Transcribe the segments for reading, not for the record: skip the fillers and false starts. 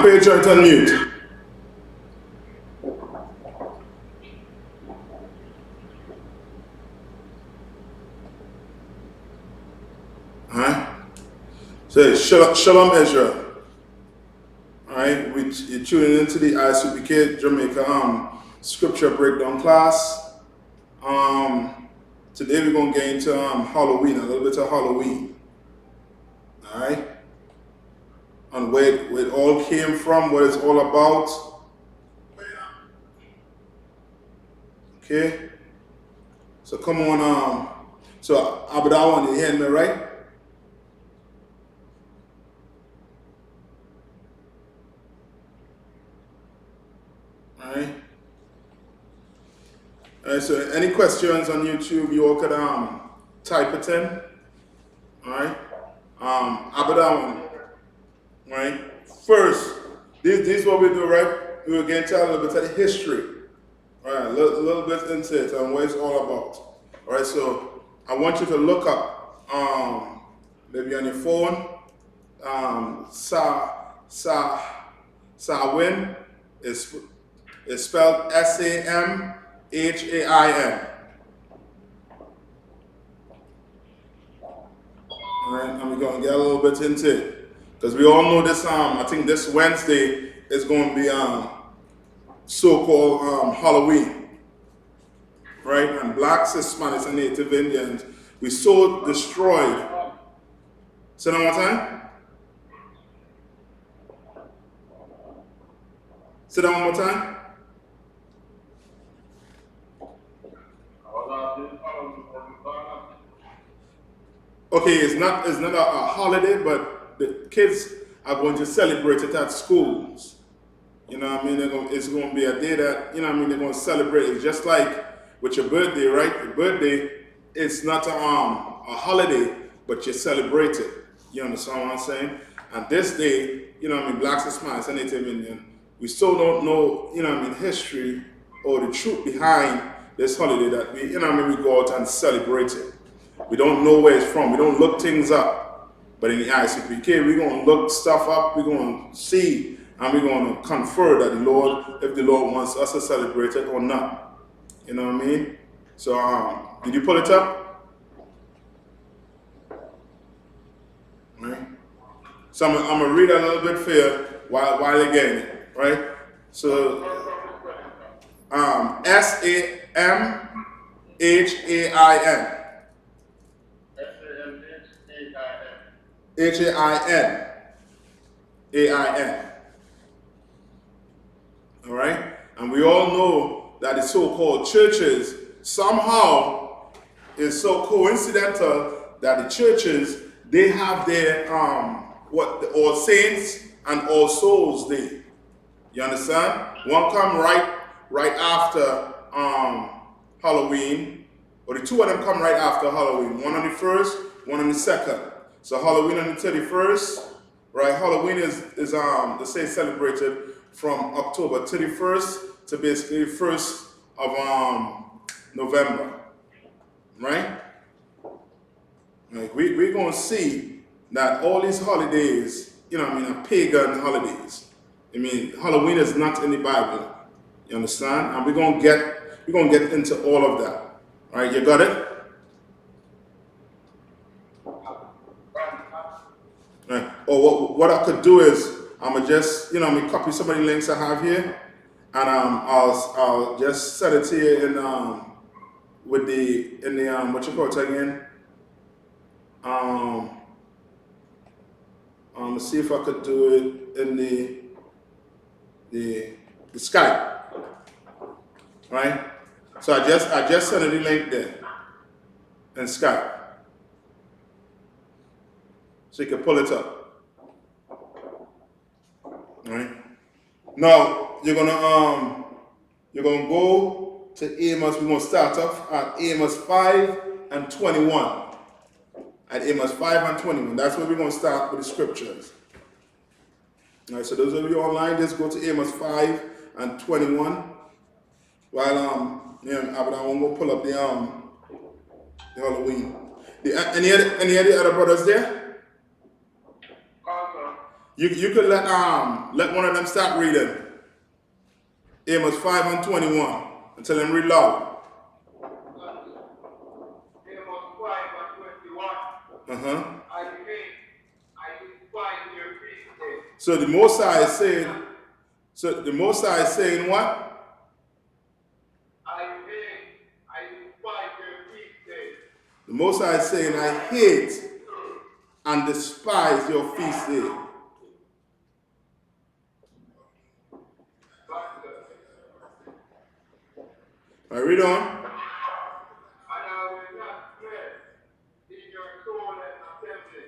Pay your church on mute. Alright? So Shalom Israel. Alright, you're tuning into the I.S.U.P.K Jamaica scripture breakdown class. Today we're gonna get into Halloween, a little bit of Halloween. Alright? And where it all came from, what it's all about. Okay? So come on, so Abadawan, you hearing me right? Alright. Alright, so any questions on YouTube, you all could type it in. Alright. Abadawan. Right? First, this is what we do, right? We will get into a little bit of the history. Right, a little bit into it and what it's all about. All right, so I want you to look up, maybe on your phone, Samhain is spelled Samhain. All right, and we're going to get a little bit into it. Because we all know this, I think this Wednesday is going to be so-called Halloween. Right? And blacks, Hispanics, and Native Indians, we so destroyed. Say that one more time? Say that one more time? Okay, it's not a holiday, but the kids are going to celebrate it at schools. You know what I mean? It's going to be a day that, you know what I mean, they're going to celebrate. It's just like with your birthday, right? Your birthday, it's not a holiday, but you celebrate it. You understand what I'm saying? And this day, you know what I mean, blacks, Hispanics, and Native Indian, we still don't know, you know what I mean, history or the truth behind this holiday that we, you know what I mean, we go out and celebrate it. We don't know where it's from. We don't look things up. But in the I.S.U.P.K, we're going to look stuff up. We're going to see, and we're going to confer that the Lord, if the Lord wants us to celebrate it or not. You know what I mean? So, did you pull it up? All right. So I'm going to read a little bit for you while you're getting it, right? So, Samhain. Hain. All right? And we all know that the so-called churches somehow is so coincidental that the churches, they have their, the All Saints and All Souls Day. You understand? One come right after Halloween, or the two of them come right after Halloween. One on the 1st, one on the 2nd. So Halloween on the 31st, right? Halloween is they say celebrated from October 31st to basically 1st of November, right? Like we're going to see that all these holidays, you know what I mean, are pagan holidays. I mean, Halloween is not in the Bible. You understand? And we're gonna get into all of that. All right, you got it? Right. Or what I could do is I'ma just, you know, I mean, copy some of the links I have here, and I'll just send it to you in what you call it again? Let's see if I could do it in the Skype. Right? So I just sent the link there in Skype. So you can pull it up. Right? Now you're gonna go to Amos. We're going to start off at Amos 5 and 21. At Amos 5 and 21. That's where we're going to start with the scriptures. All right, so those of you online, just go to Amos 5 and 21. While I won't go pull up the Halloween. Any of the other brothers there? You could let one of them start reading. Amos 5 and 21. And tell them read loud. Amos 5 and 21. I despise your feast. So the Most High is saying what? I despise your feast days. The Most High is saying, I hate and despise your feast day. All right, read on. And I will not dwell in your solemn assembly.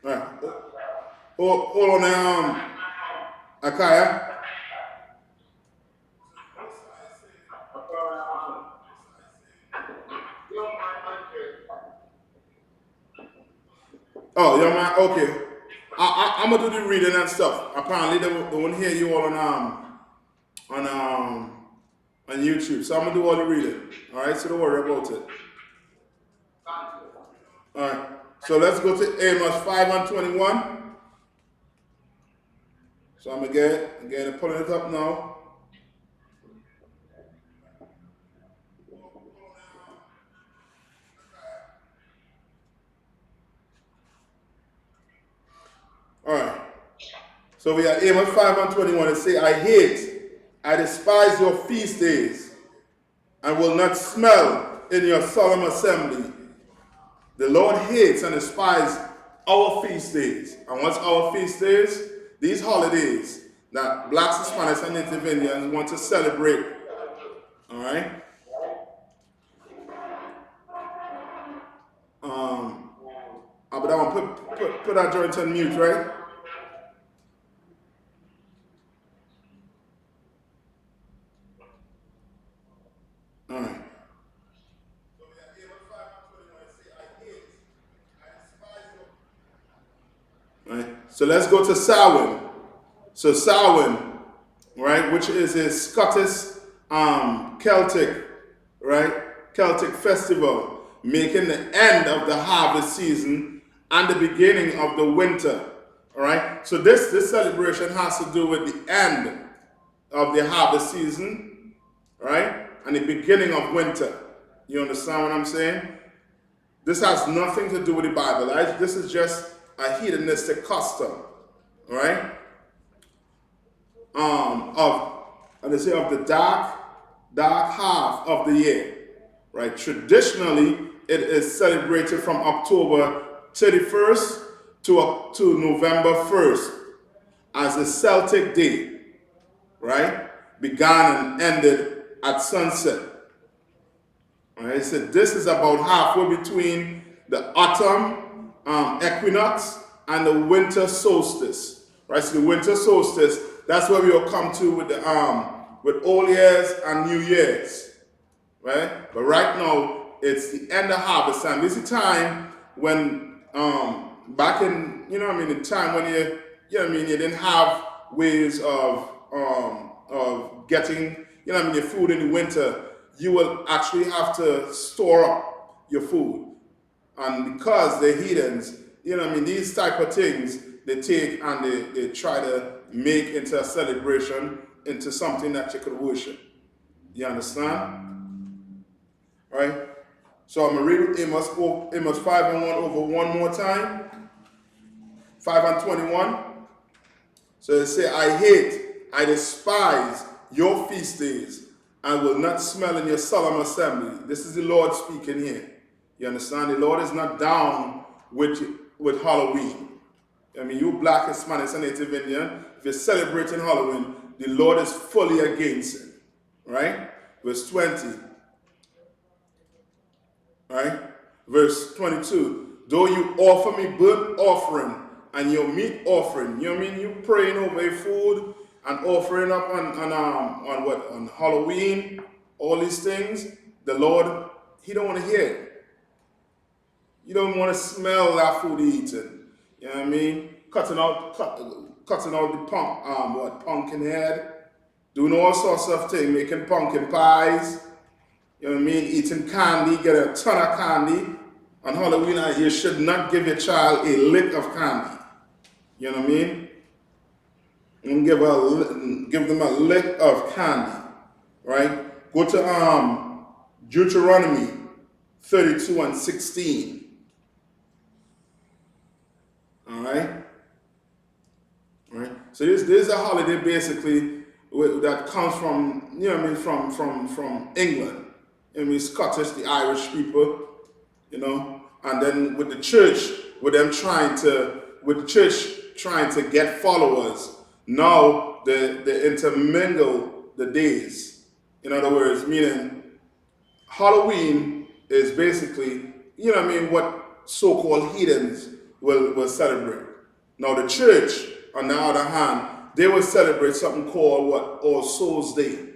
All right. Hold on, Akaya. Oh, young man, okay. I'm gonna do the reading and stuff. Apparently, they won't hear you all on YouTube, so I'm gonna do all the reading. All right, so don't worry about it. All right, so let's go to Amos 5 and 21. So I'm again pulling it up now. All right. So we are Amos 5 and 21 and say, I despise your feast days and will not smell in your solemn assembly. The Lord hates and despises our feast days. And what's our feast days? These holidays that blacks, Hispanics, and Native Indians want to celebrate. All right? But I want to put that joint on mute, right? All right. Right. So let's go to Samhain. So Samhain, right, which is a Scottish Celtic, right, Celtic festival, making the end of the harvest season and the beginning of the winter. All right. So this celebration has to do with the end of the harvest season, right, and the beginning of winter. You understand what I'm saying? This has nothing to do with the Bible. Right? This is just a hedonistic custom, right? Of the dark half of the year, right? Traditionally, it is celebrated from October 31st to November 1st as a Celtic day, right? Began and ended at sunset. All right, so this is about halfway between the autumn equinox and the winter solstice, right? So the winter solstice, that's where we will come to with Old Year's and New Year's, right? But right now, it's the end of harvest time. This is the time when, back in, the time when you didn't have ways of getting, your food in the winter, you will actually have to store up your food. And because they're heathens, these type of things, they take and they try to make into a celebration, into something that you could worship. You understand? Right? So I'm going to read Amos 5 and 1 over one more time. 5 and 21. So they say, I despise your feast days and will not smell in your solemn assembly. This is the Lord speaking here. You understand? The Lord is not down with Halloween. You black, Hispanics, and Native Indian, if you're celebrating Halloween, the Lord is fully against it. Right? Verse 20. Right? Verse 22. Though you offer me burnt offering and your meat offering, you praying over a food, and offering up on what, on Halloween, all these things, the Lord, He don't want to hear it. You don't want to smell that food eating. You know what I mean? Cutting out the pumpkin head, doing all sorts of things, making pumpkin pies. You know what I mean? Eating candy, get a ton of candy. On Halloween, you should not give your child a lick of candy. You know what I mean? And give them a lick of candy, right? Go to Deuteronomy 32 and 16. All right? All right? So this is a holiday basically that comes from, you know what I mean, from England. You know what I mean, Scottish, the Irish people, you know, and then with the church, with the church trying to get followers, now they intermingle the days. In other words, meaning Halloween is basically, you know what I mean, what so-called heathens will celebrate. Now the church, on the other hand, they will celebrate something called what? All Souls Day.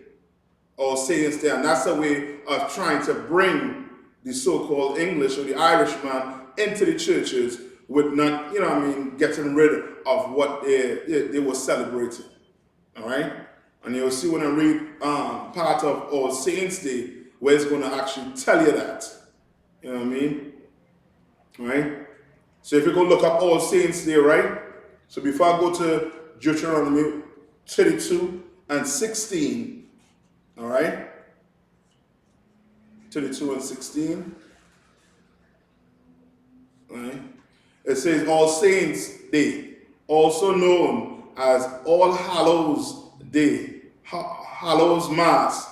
All Saints Day. And that's a way of trying to bring the so-called English or the Irishman into the churches with not, you know what I mean, getting rid of what they were celebrating. All right? And you'll see when I read part of All Saints Day, where it's going to actually tell you that. You know what I mean? All right? So if you go look up All Saints Day, right? So before I go to Deuteronomy 32 and 16, all right? 32 and 16. All right? It says All Saints Day, also known as All Hallows Day, Hallows Mass,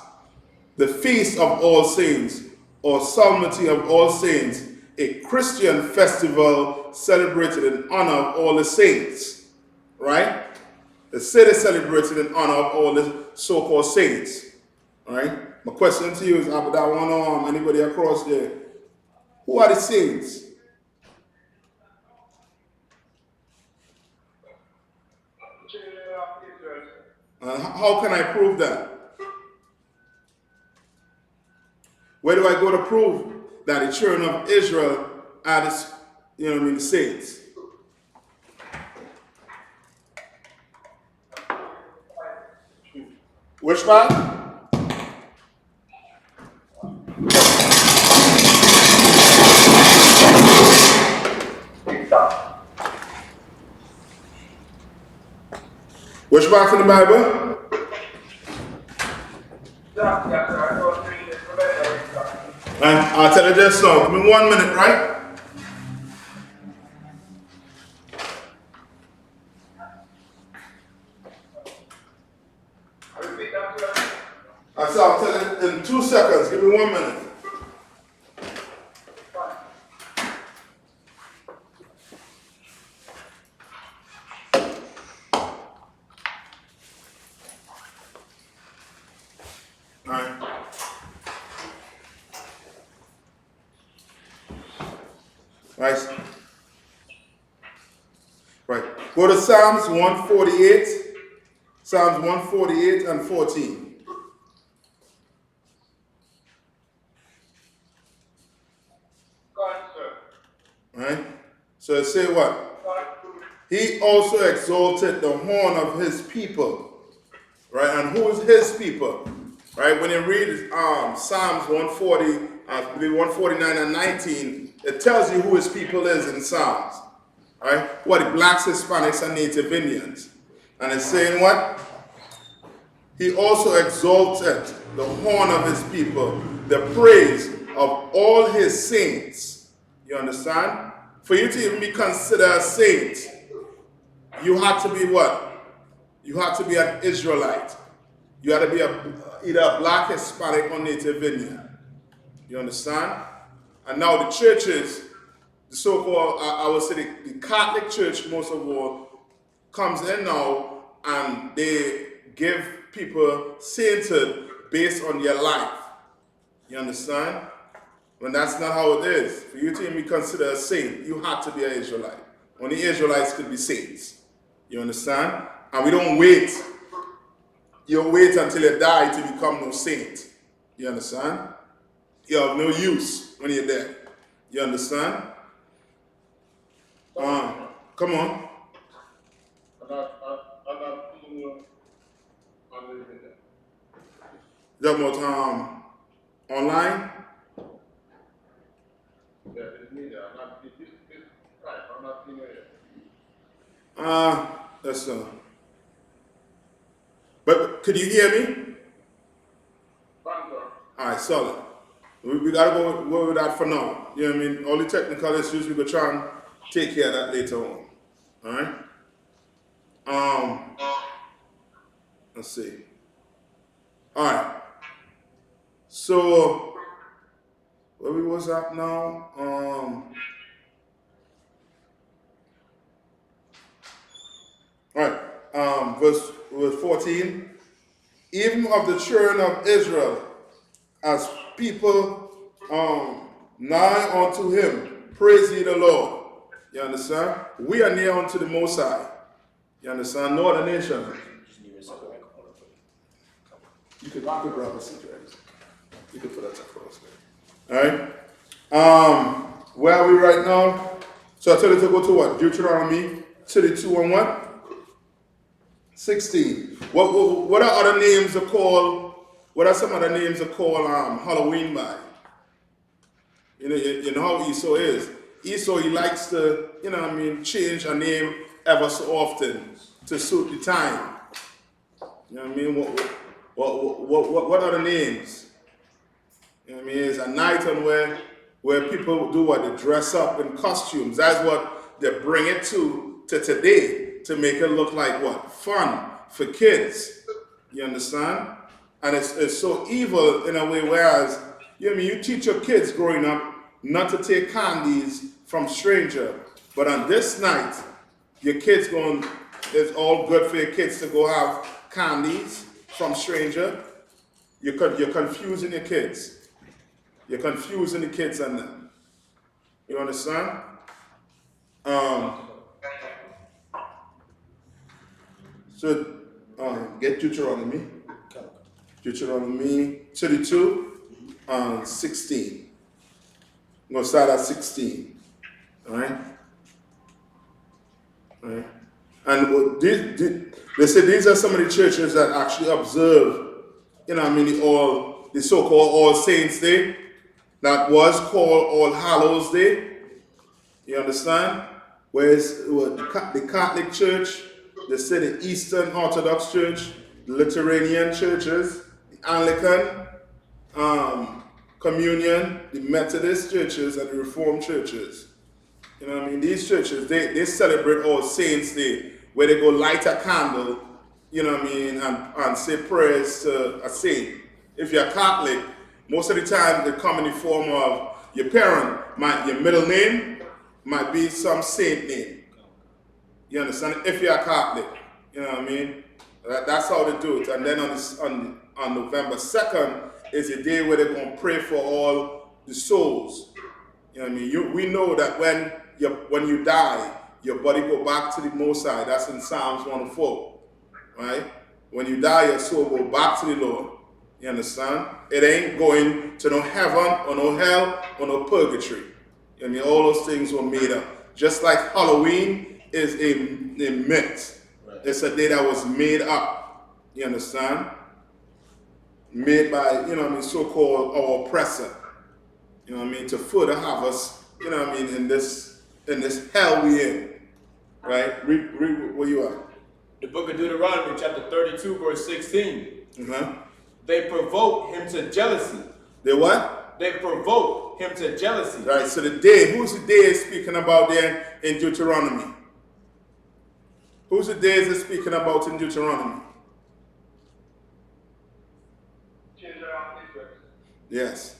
the Feast of All Saints, or Solemnity of All Saints, a Christian festival celebrated in honor of all the saints, right? The city celebrated in honor of all the so-called saints, all right? My question to you is, after that one arm, anybody across there, who are the saints? How can I prove that? Where do I go to prove that the children of Israel are the, you know what I mean, the saints? Which part? Which part in the Bible? And I'll tell you this now. Give me 1 minute, right? I'll tell you in 2 seconds. Give me 1 minute. Right. Right. Go to Psalms 148. Psalms 148 and 14. Right? So it say what? He also exalted the horn of his people. Right? And who is his people? Right? When you read Psalms 140, 149 and 19, it tells you who his people is in Psalms. Right? What? The blacks, Hispanics, and Native Indians. And it's saying what? He also exalted the horn of his people, the praise of all his saints. You understand? For you to even be considered a saint, you have to be what? You have to be an Israelite. You have to be either a black, Hispanic, or Native Indian. You understand? And now the churches, the so-called, I would say the Catholic Church, most of all, comes in now and they give people sainthood based on their life. You understand? When that's not how it is. For you to even be considered a saint, you have to be an Israelite. Only Israelites could be saints. You understand? And we don't wait you wait until you die to become no saint. You understand? You have no use when you're dead. You understand? Come on. Is that about online? Yeah, it's me there. This type. I'm not seeing it. That's but could you hear me? Alright, solid. We gotta go with that for now. You know what I mean? All the technical issues we could try and take care of that later on. Alright? Let's see. Alright. So where we was at now? Alright. Verse 14. Even of the children of Israel, as people nigh unto him, praise ye the Lord. You understand? We are near unto the Most High. You understand? No other nation. You could grab a seat, right? You could put that across there. Alright? Where are we right now? So I tell you to go to what? Deuteronomy 32 and what? 16. What are other names are called? What are some other names are called Halloween by? You know how Esau is. Esau, he likes to, change a name ever so often to suit the time. You know what I mean? What are the names? You know what I mean? It's a night on where people do what? They dress up in costumes. That's what they bring it to today, to make it look like what? Fun for kids. You understand? And it's so evil in a way, whereas, you teach your kids growing up not to take candies from stranger. But on this night, your kids it's all good for your kids to go have candies from stranger. You're confusing your kids. You're confusing the kids and them. You understand? So get Deuteronomy 32 and 16. I'm going to start at 16. All right? All right? And they say these are some of the churches that actually observe, the so-called All Saints Day, that was called All Hallows Day. You understand? Whereas the Catholic Church, they say the Eastern Orthodox Church, the Lutheran churches, the Anglican Communion, the Methodist churches, and the Reformed churches. You know what I mean? These churches, they celebrate All Saints Day, where they go light a candle, you know what I mean, and say prayers to a saint. If you're Catholic, most of the time they come in the form of your parent, your middle name might be some saint name. You understand? If you're a Catholic, you know what I mean? That's how they do it. And then on November 2nd is a day where they're going to pray for all the souls. You know what I mean? We know that when you die, your body go back to the Most High. That's in Psalms 104, right? When you die, your soul go back to the Lord. You understand? It ain't going to no heaven or no hell or no purgatory. You know what I mean? All those things were made up. Just like Halloween is a myth. Right. It's a day that was made up. You understand? Made by, so-called our oppressor. You know what I mean? To further have us, in this hell we in. Right? Read where you are. The book of Deuteronomy, chapter 32, verse 16. They provoke him to jealousy. They what? They provoke him to jealousy. Right, so the day, who's the day is speaking about there in Deuteronomy? Who's the day is speaking about in Deuteronomy? Yes.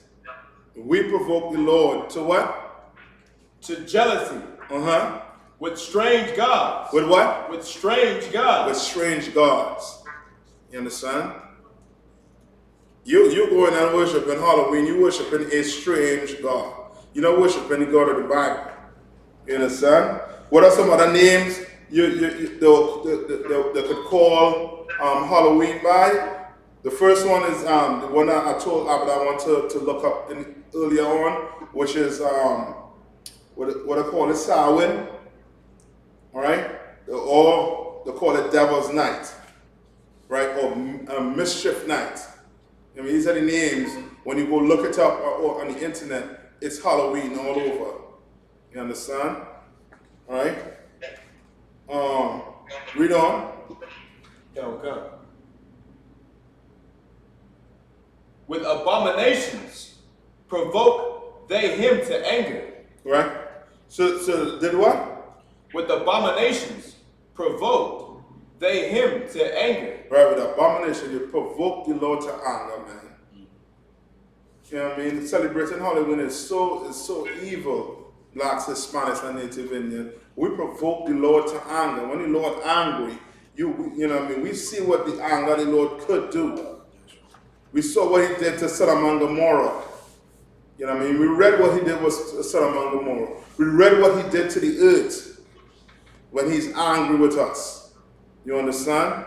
We provoke the Lord to what? To jealousy. With strange gods. With what? With strange gods. With strange gods. You understand? You going and worshiping Halloween, you worshiping a strange God. You're not worshiping the God of the Bible. You understand? What are some other names they could call Halloween by. The first one is the one I told Abed I want to look up earlier on, which is what I call it, Samhain, all right? Or they call it Devil's Night, right? Or Mischief Night. I mean, these are the names. When you go look it up or on the internet, it's Halloween all over. You understand? All right? Read on. Yeah, okay. With abominations provoke they him to anger. Right? So did what? With abominations provoked they him to anger. Right, with abomination, you provoke the Lord to anger, man. You know what I mean? Celebrating Halloween is so evil, blacks, Hispanics, and Native Indian. We provoke the Lord to anger. When the Lord angry, you know what I mean? We see what the anger the Lord could do. We saw what he did to Sodom and Gomorrah. You know what I mean? We read what he did with Sodom and Gomorrah. We read what he did to the earth when he's angry with us. You understand?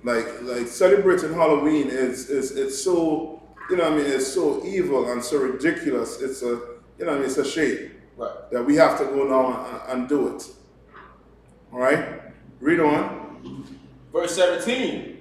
Like celebrating Halloween it's so, you know what I mean, it's so evil and so ridiculous. It's a, you know what I mean, it's a shame. Right. That we have to go now and do it. All right? Read on. Verse 17.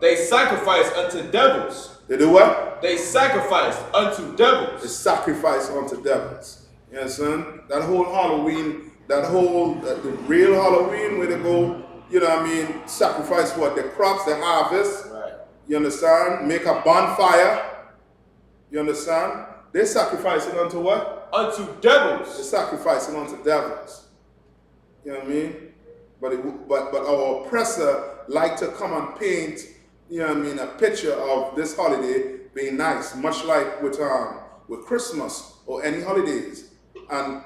They sacrifice unto devils. They do what? They sacrifice unto devils. They sacrifice unto devils. You understand? That whole Halloween, the real Halloween where they go, you know what I mean, sacrifice what? The crops, the harvest. Right. You understand? Make a bonfire. You understand? They sacrifice it unto what? Unto devils. They sacrifice it unto devils. You know what I mean? But our oppressor like to come and paint, you know what I mean, a picture of this holiday being nice, much like with Christmas or any holidays. And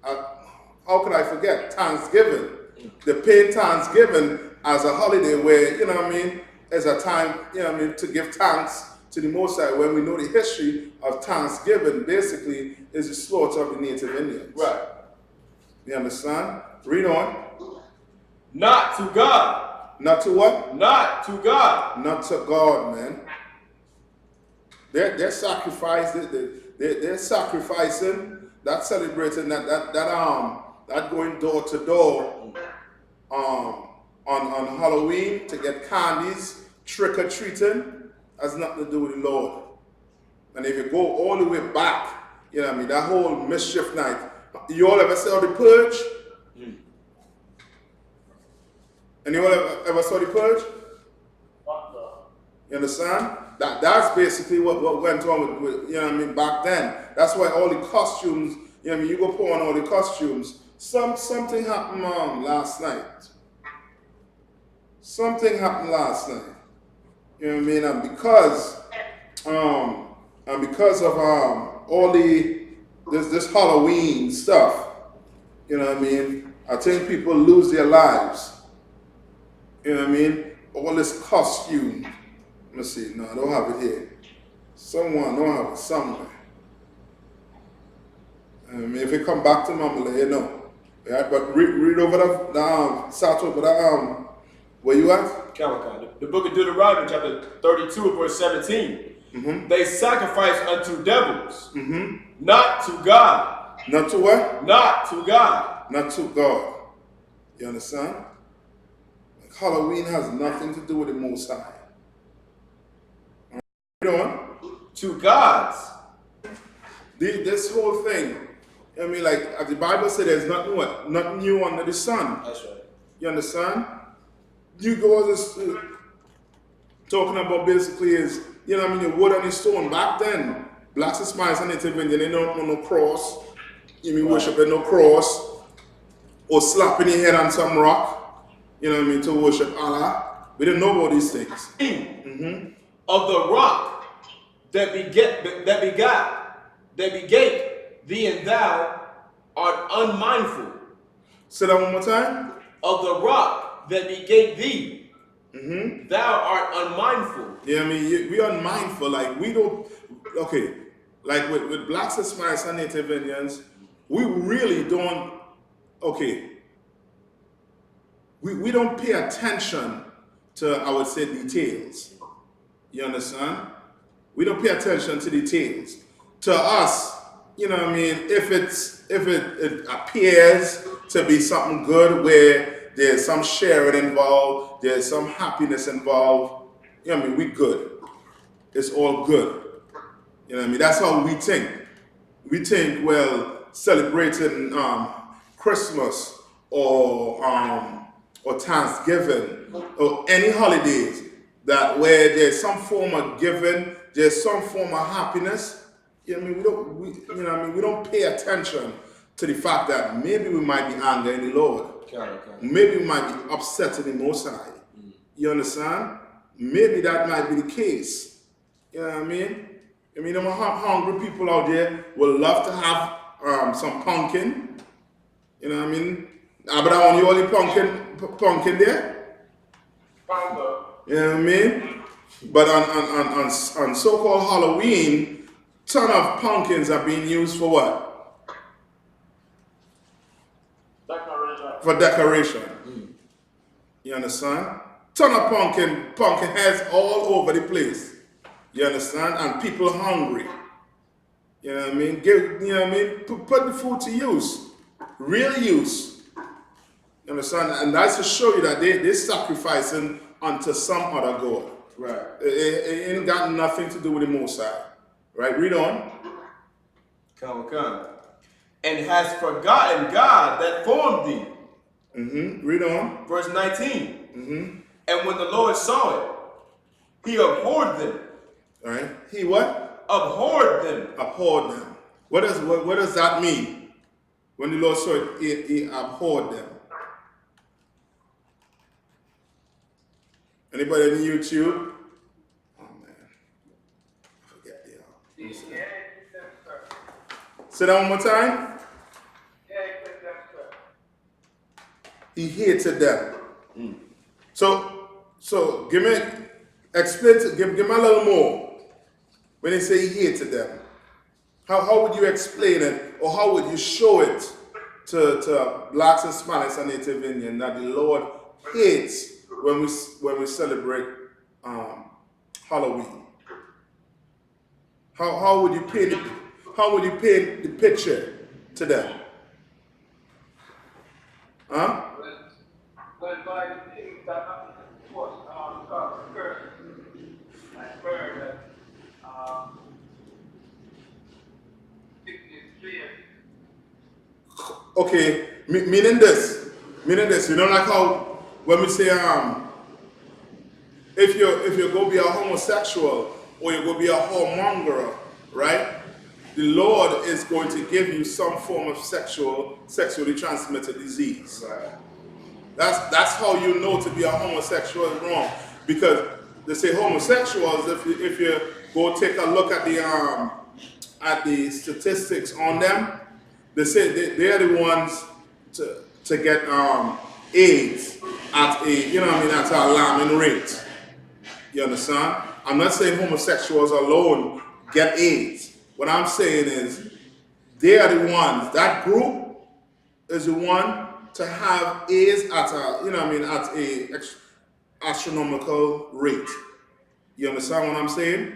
how could I forget Thanksgiving? They paint Thanksgiving as a holiday where, you know what I mean, as a time, you know what I mean, to give thanks to the Most High, when we know the history of Thanksgiving basically is the slaughter of the Native Indians. Right. You understand? Read on. Not to God. Not to what? Not to God. Not to God, man. They're sacrificing. They're sacrificing. That celebrating. That going door to door. On Halloween to get candies, trick or treating, has nothing to do with the Lord. And if you go all the way back, you know what I mean, that whole mischief night. You all ever saw the Purge? Anyone ever saw the Purge? You understand? That's basically what went on with, you know what I mean, back then. That's why all the costumes, you know what I mean, you go put on all the costumes. Something happened last night. Something happened last night. You know what I mean? And because of all this Halloween stuff, you know what I mean, I think people lose their lives. You know what I mean? All this costume. Let me see. No, I don't have it here. Someone, I don't have it somewhere. I mean, if it come back to me, I'm going to let you know. Right? But read over start over the, where you at? The book of Deuteronomy, chapter 32, verse 17. They sacrifice unto devils, not to God. Not to what? Not to God. Not to God. You understand? Like Halloween has nothing to do with the Most High. Read on. To gods. This whole thing, I mean, like as the Bible said, there's nothing new under the sun. That's right. You understand? You go as talking about basically is, you know what I mean, the wood and the stone. Back then, blacks and Hispanics and Native Indian, they don't know no cross. You mean worshiping no cross or slapping your head on some rock, you know what I mean, to worship Allah. We didn't know about these things. Of the rock that begat thee, and thou art unmindful. Say that one more time. Of the rock that begat thee, thou art unmindful. Yeah, I mean, we are unmindful. Like, we don't, okay, like with blacks, Hispanics, and Native Indians, we really don't, okay, we don't pay attention to, I would say, details. You understand? We don't pay attention to details. To us, you know what I mean, if it appears to be something good where there's some sharing involved, there's some happiness involved, you know what I mean, we good. It's all good. You know what I mean? That's how we think. We think, well, celebrating Christmas or Thanksgiving or any holidays that where there's some form of giving, there's some form of happiness. You know what I mean? You know what I mean? We don't pay attention to the fact that maybe we might be angering the Lord. Maybe we might be upsetting the Most High. You understand? Maybe that might be the case. You know what I mean? I mean, them hungry people out there will love to have some pumpkin. You know what I mean? But I want you only pumpkin there. You know what I mean? But on so-called Halloween, ton of pumpkins are being used for what? Decoration. For decoration. You understand? Ton of pumpkin heads all over the place. You understand? And people hungry. You know what I mean? You know what I mean? Put the food to use. Real use. You understand? And that's to show you that they're sacrificing unto some other God. Right. It ain't got nothing to do with the Most High. Right? Read on. Come. And has forgotten God that formed thee. Read on. Verse 19. And when the Lord saw it, he abhorred them. All right. He what? Abhorred them. Abhorred them. What does that mean? When the Lord saw it, he abhorred them. Anybody in YouTube? Oh man, I forget the Say that one more time. He hated them. So give me a little more. When they say he hated them, how would you explain it, or how would you show it to blacks and Spanish and Native Indian that the Lord hates when we celebrate Halloween? How would you paint the picture to them? Huh? But by the things that was curse, like bird, Okay, meaning this, you know, like how when we say if you go be a homosexual or you go be a whoremonger, right? The Lord is going to give you some form of sexually transmitted disease. Right. That's how you know to be a homosexual is wrong, because they say homosexuals. If you go take a look at the statistics on them, they say they are the ones to get AIDS at at an alarming rate. You understand? I'm not saying homosexuals alone get AIDS. What I'm saying is they are the ones. That group is the one to have AIDS at a astronomical rate. You understand what I'm saying?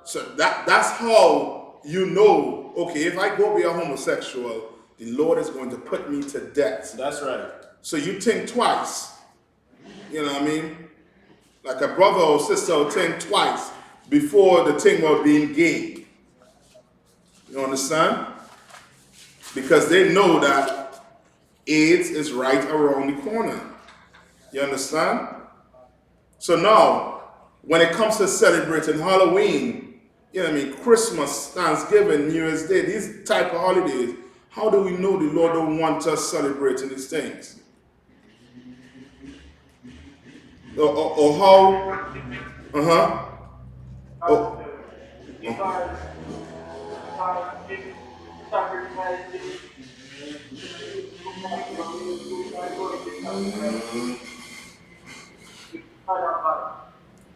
So that's how you know, okay, if I go be a homosexual, the Lord is going to put me to death. That's right. So you think twice. You know what I mean? Like a brother or sister will think twice before the thing of being gay. You understand? Because they know that AIDS is right around the corner. You understand? So now, when it comes to celebrating Halloween, you know what I mean, Christmas, Thanksgiving, New Year's Day, these type of holidays, how do we know the Lord don't want us celebrating these things? Or how?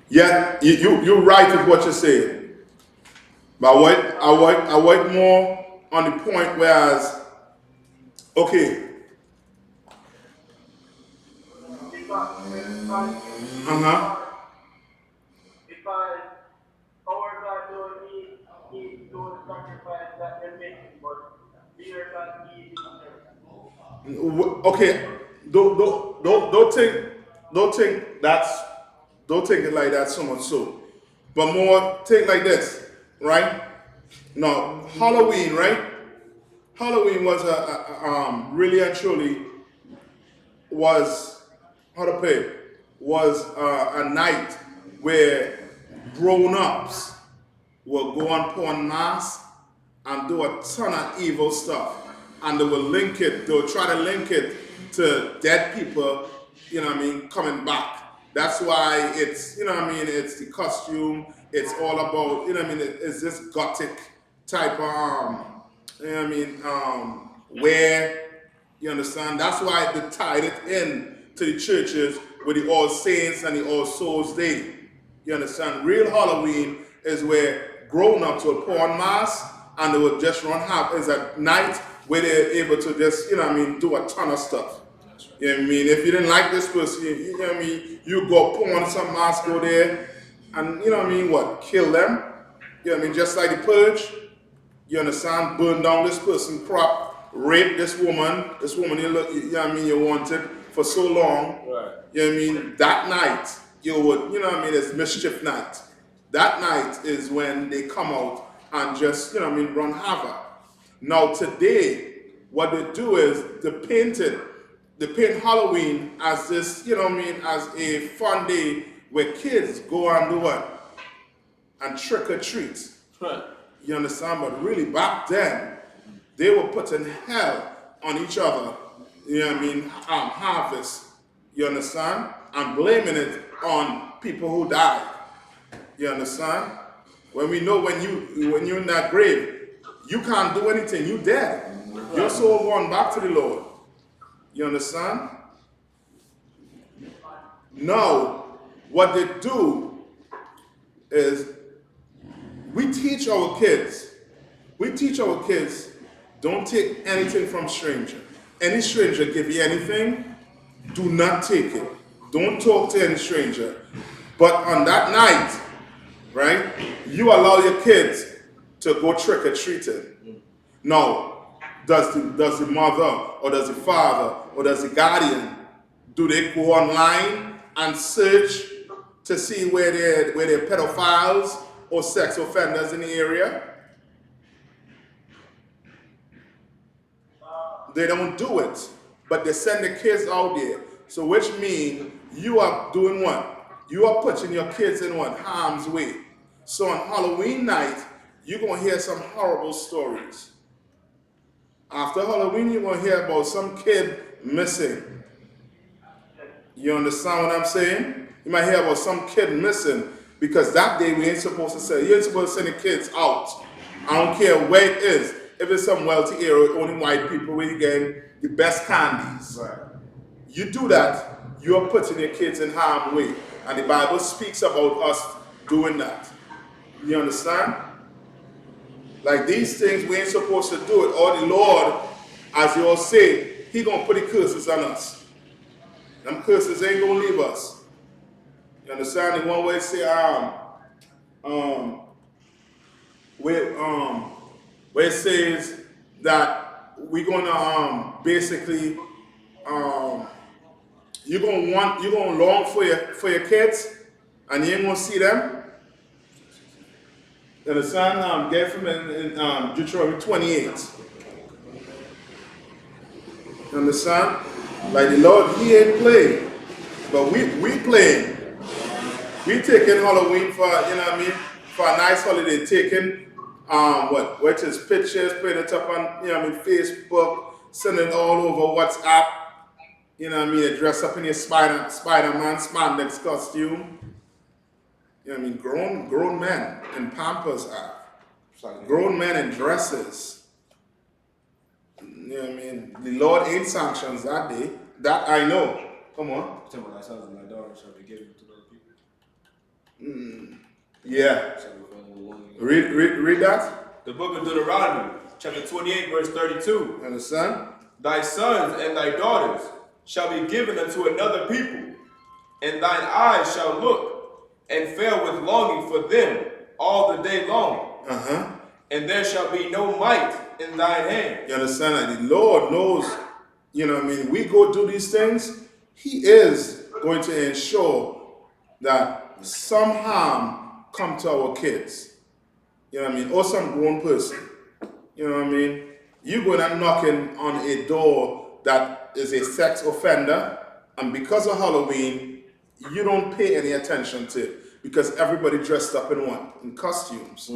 Yeah, you're right with what you're saying. But I went more on the point whereas, okay, Because our God don't need to do the sacrifice that they're making, but their God needs it. Okay, don't think that's, don't think it like that so much so, but more think like this, right? Now Halloween, right? Halloween was really and truly was, how to put it, was a night where grown-ups will go and pawn masks and do a ton of evil stuff. And they will link it, they'll try to link it to dead people, you know what I mean, coming back. That's why it's, you know what I mean, it's the costume, it's all about, you know what I mean, it's this gothic type of, you know what I mean, wear, you understand? That's why they tied it in to the churches with the All Saints and the All Souls Day. You understand? Real Halloween is where grown-ups will put on masks and they will just run half. It's a night where they're able to just, you know what I mean, do a ton of stuff. You know what I mean? If you didn't like this person, you know what I mean, you go put on some mask, go there, and you know what I mean, what, kill them? You know what I mean? Just like the purge, you understand? Burn down this person crop, rape this woman you look, you know what I mean, you wanted for so long. Right. You know what I mean? That night, you would, you know what I mean, it's mischief night. That night is when they come out and just, you know what I mean, run havoc. Now today, what they do is they paint Halloween as this, you know what I mean, as a fun day where kids go and do what? And trick or treat. Right. You understand? But really back then, they were putting hell on each other. You know what I mean? Harvest. You understand? And blaming it on people who died. You understand? When we know when you're in that grave, you can't do anything. You dead. Your soul going back to the Lord. You understand? Now, what they do is we teach our kids, don't take anything from stranger. Any stranger give you anything, do not take it. Don't talk to any stranger. But on that night, right, you allow your kids to go trick-or-treating. Now, does the mother or does the father or does the guardian, do they go online and search to see where they're pedophiles or sex offenders in the area? They don't do it, but they send the kids out there. So which means you are doing what? You are putting your kids in what? Harm's way. So on Halloween night, you're going to hear some horrible stories. After Halloween, you're going to hear about some kid missing. You understand what I'm saying? You might hear about some kid missing because that day we ain't supposed to say, you ain't supposed to send the kids out. I don't care where it is. If it's some wealthy area, only white people where you get the best candies. Right. You do that, you're putting your kids in harm's way. And the Bible speaks about us doing that. You understand? Like these things, we ain't supposed to do it. Or the Lord, as you all say, He gonna put the curses on us. Them curses ain't gonna leave us. You understand? The one way say, where it says that we're gonna basically you're gonna long for your kids and you ain't gonna see them. You understand? Get from in Deuteronomy 28. You understand? Like the Lord, He ain't playing, but we playing. We taking Halloween for, you know what I mean, for a nice holiday, taking which is pictures, putting it up on, you know what I mean, Facebook, sending it all over WhatsApp. You know what I mean? Dress up in your Spider-Man spandex costume. You know what I mean? Grown men in Pampers have. Grown men in dresses. You know what I mean? The Lord ain't sanctions that day. That I know. Come on. Tell my sons and my daughters shall be given to other people. Yeah. Shall be found in the womb. Read that. The book of Deuteronomy, chapter 28, verse 32. Understand? Thy sons and thy daughters shall be given unto another people, and thine eyes shall look, and fail with longing for them all the day long. And there shall be no might in thine hand. You understand that? The Lord knows, you know what I mean, we go do these things, he is going to ensure that some harm come to our kids. You know what I mean? Or some grown person. You know what I mean? You going and knocking on a door that is a sex offender, and because of Halloween, you don't pay any attention to it because everybody dressed up in what? In costumes.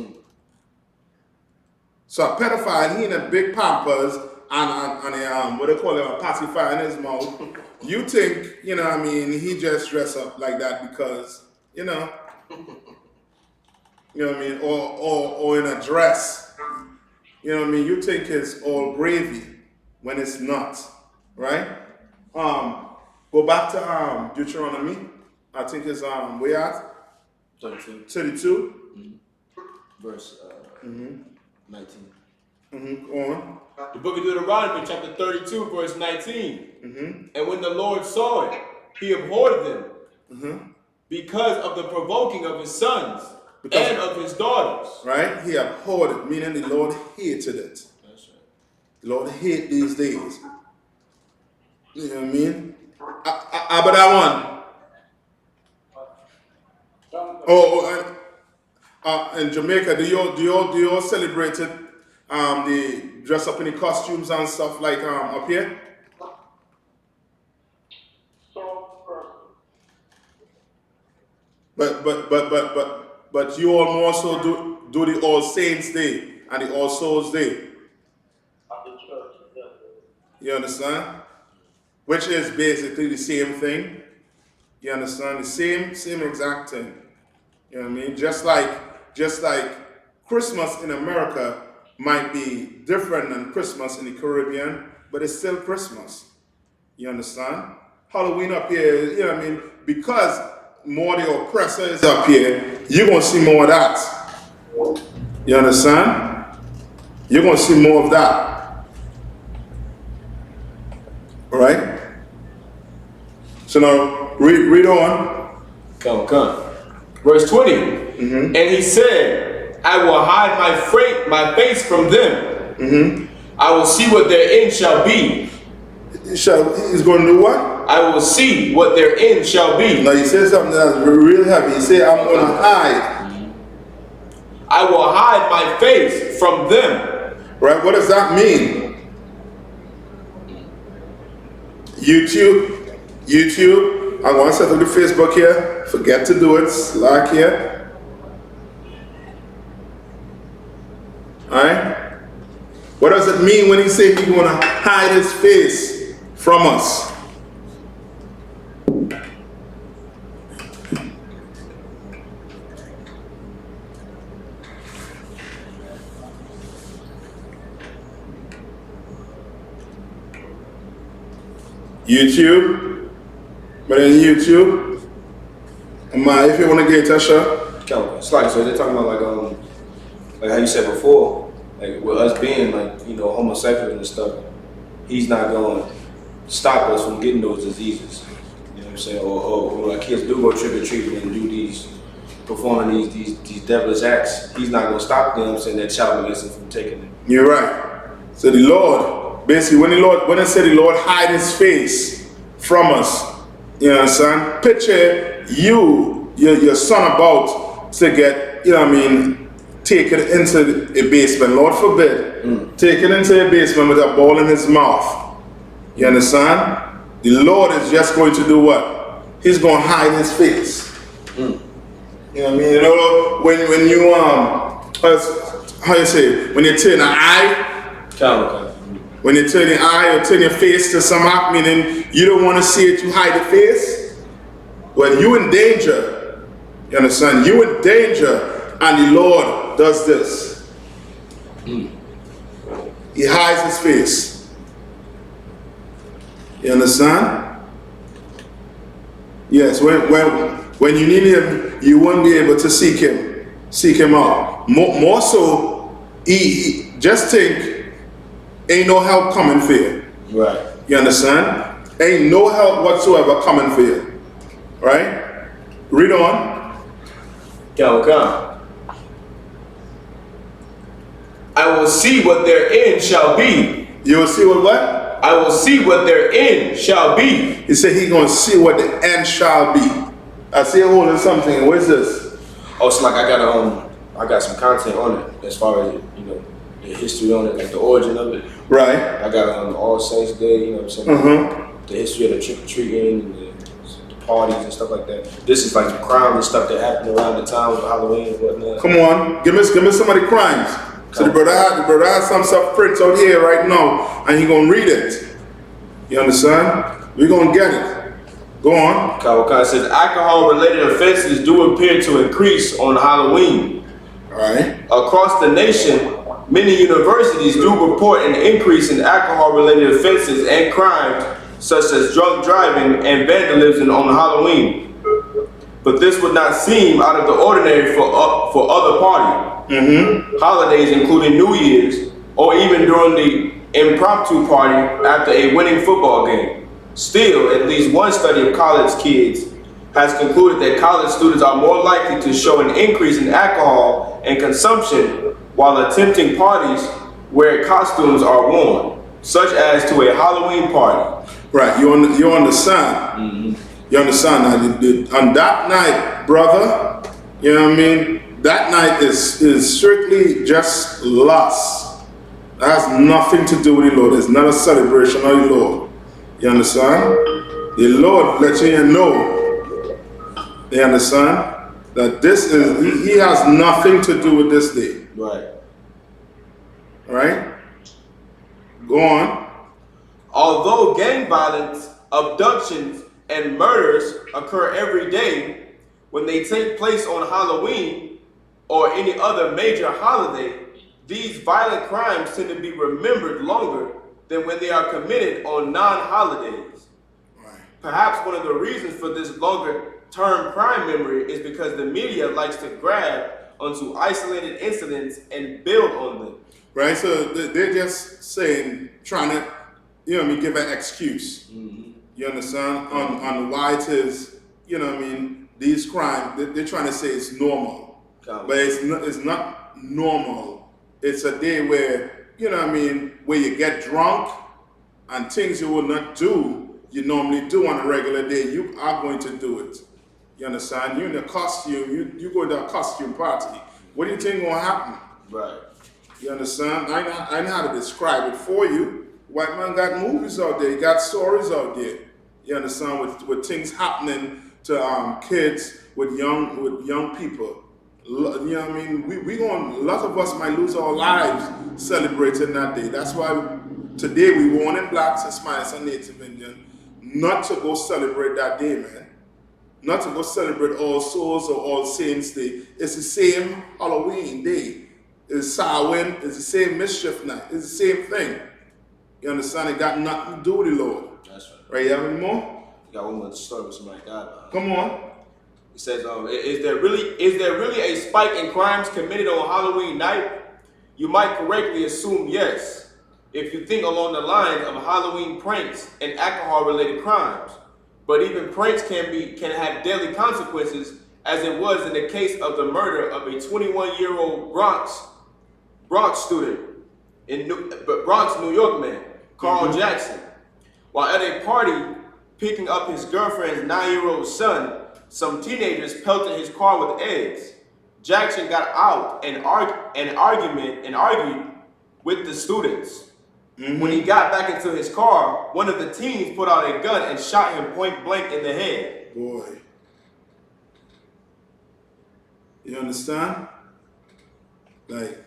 So a pedophile, he in a big pampers and a, what they call it, a pacifier in his mouth. You think, you know what I mean, he just dress up like that because, you know what I mean, or in a dress. You know what I mean? You think it's all gravy when it's not, right? Go back to Deuteronomy. I think it's where at? 32. 32. Verse 19. Go on. The book of Deuteronomy, chapter 32, verse 19. And when the Lord saw it, he abhorred them because of the provoking of his sons and of his daughters. Right? He abhorred it, meaning the Lord hated it. That's right. The Lord hates these days. You know what I mean? But that one. In Jamaica, do you all celebrate it? They dress up in the costumes and stuff like up here? But you all more so do the All Saints Day and the All Souls Day. You understand? Which is basically the same thing. You understand? The same exact thing. You know what I mean? Just like Christmas in America might be different than Christmas in the Caribbean, but it's still Christmas. You understand? Halloween up here, you know what I mean? Because more the oppressor is up here, you're going to see more of that. You understand? You're going to see more of that. All right? So now, read on. Come. Verse 20. And he said, I will hide my face from them. I will see what their end shall be. He's going to do what? I will see what their end shall be. Now he says something that's real heavy. He said, I'm going to hide. I will hide my face from them. Right? What does that mean? YouTube. I'm going to set up the Facebook here. Forget to do it. Slack here. Alright? What does it mean when he says he's going to hide his face from us? YouTube. But in YouTube, if you want to get a shot. It's like, so they're talking about like how you said before, like with us being like, you know, homosexual and stuff, he's not going to stop us from getting those diseases. You know what I'm saying? Or like kids do go trick or treating and do performing these devilish acts. He's not going to stop them, saying that child against him from taking it. You're right. So the Lord, basically, when I say the Lord hide his face from us, you understand? Picture your son about to get, you know what I mean, taken into a basement, Lord forbid, taken into a basement with a ball in his mouth. You understand? The Lord is just going to do what? He's going to hide his face. You know what I mean? You know, when you, how you say, when you turn an eye, when you turn your eye or turn your face to some act, meaning you don't want to see it, you hide the face. Well, you in danger. You understand? You in danger, and the Lord does this. He hides his face. You understand? Yes, when you need him, you won't be able to seek him out. More so, he just think, ain't no help coming for you. Right. You understand? Ain't no help whatsoever coming for you. Right? Read on. Come. I will see what their end shall be. You will see what? I will see what their end shall be. He said he's going to see what the end shall be. I see a holding something. What is this? Oh, so like I got some content on it as far as the history on it, like the origin of it. Right. I got All Saints Day, you know what I'm saying? The history of the trick or treating and the parties and stuff like that. This is like the crimes and stuff that happened around the time of Halloween and whatnot. Come on, give me some of the crimes. So the brother has some stuff prints out here right now, and he gonna read it. You understand? We gonna get it. Go on. Kawakana says alcohol-related offenses do appear to increase on Halloween. All right. Across the nation, many universities do report an increase in alcohol-related offenses and crimes such as drunk driving and vandalism on Halloween. But this would not seem out of the ordinary for other holidays, including New Year's, or even during the impromptu party after a winning football game. Still, at least one study of college kids has concluded that college students are more likely to show an increase in alcohol and consumption while attempting parties where costumes are worn, such as to a Halloween party. Right, you understand? You understand now? On that night, brother, you know what I mean? That night is strictly just lust. That has nothing to do with the Lord. It's not a celebration of the Lord. You understand? The Lord lets you know. You understand? That this is, he has nothing to do with this day. Right. Right? Go on. Although gang violence, abductions, and murders occur every day, when they take place on Halloween or any other major holiday, these violent crimes tend to be remembered longer than when they are committed on non-holidays. Right. Perhaps one of the reasons for this longer-term crime memory is because the media likes to grab onto isolated incidents and build on them. Right, so they're just saying, trying to, give an excuse. You understand? On why it is, these crimes, they're trying to say it's normal. But it's not normal. It's a day where, where you get drunk and things you will not do, you normally do on a regular day, you are going to do it. You understand? You're in a costume, you go to a costume party. What do you think will happen? Right. You understand? I know how to describe it for you. White man got movies out there, he got stories out there. You understand? With things happening to kids, with young people. You know what I mean? A lot of us might lose our lives celebrating that day. That's why today we born in blacks, Hispanics, and Native Indian, not to go celebrate that day, man. Not to go celebrate All Souls or All Saints Day. It's the same Halloween day. It's Samhain, it's the same mischief night. It's the same thing. You understand? It got nothing to do with the Lord. That's right. Right, you have any more? You got one more story with somebody died. Come on. It says, is there really a spike in crimes committed on Halloween night? You might correctly assume yes, if you think along the lines of Halloween pranks and alcohol-related crimes. But even pranks can have deadly consequences, as it was in the case of the murder of a 21-year-old Bronx student Bronx, New York man, Carl Jackson. While at a party picking up his girlfriend's 9-year-old son, some teenagers pelted his car with eggs. Jackson got out and argued with the students. When he got back into his car, one of the teens put out a gun and shot him point blank in the head. Boy. You understand? Like,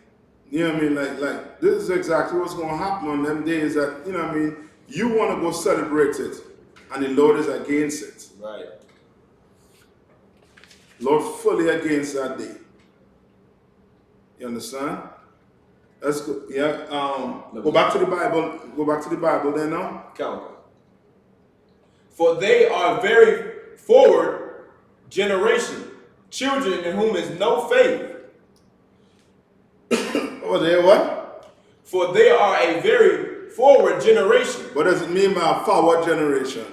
you know what I mean? Like this is exactly what's going to happen on them days that, you know what I mean? You want to go celebrate it, and the Lord is against it. Right. Lord fully against that day. You understand? Let's go. Yeah. Go back to the Bible. Go back to the Bible then now. Count. For they are very forward generation, children in whom is no faith. Oh, they what? For they are a very forward generation. What does it mean by a forward generation?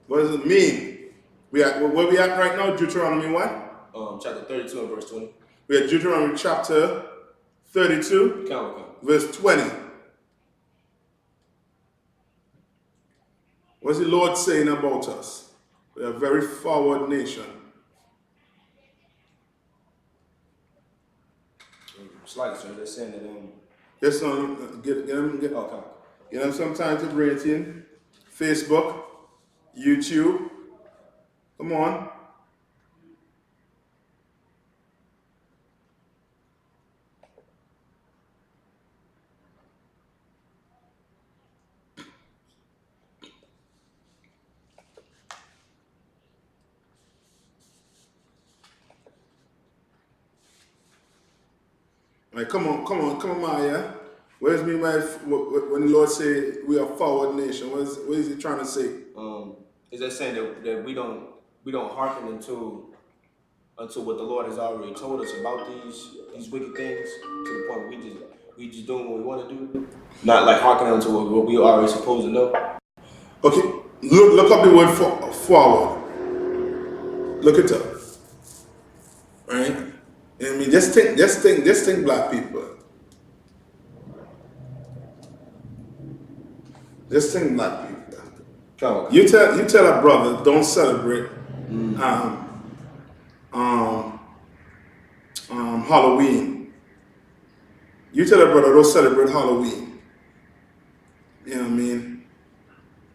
What does it mean? Where we at right now? Deuteronomy what? Chapter 32 and verse 20. We're at Deuteronomy chapter 32, Count. verse 20. What's the Lord saying about us? We're a very forward nation. Slight, so they're saying that Get them some time to bring it in. Facebook, YouTube. Come on. Like, come on, Maya. Where's me, my when the Lord say we are a forward nation? What is he trying to say? is that saying that we don't hearken unto what the Lord has already told us about these wicked things, to the point we just doing what we want to do, not like hearkening unto what we already supposed to know. Okay, look up the word forward. Look it up. Right? I mean, just think, black people. Just think, black people. Come on. You tell a brother don't celebrate Halloween. You tell a brother don't celebrate Halloween. You know what I mean?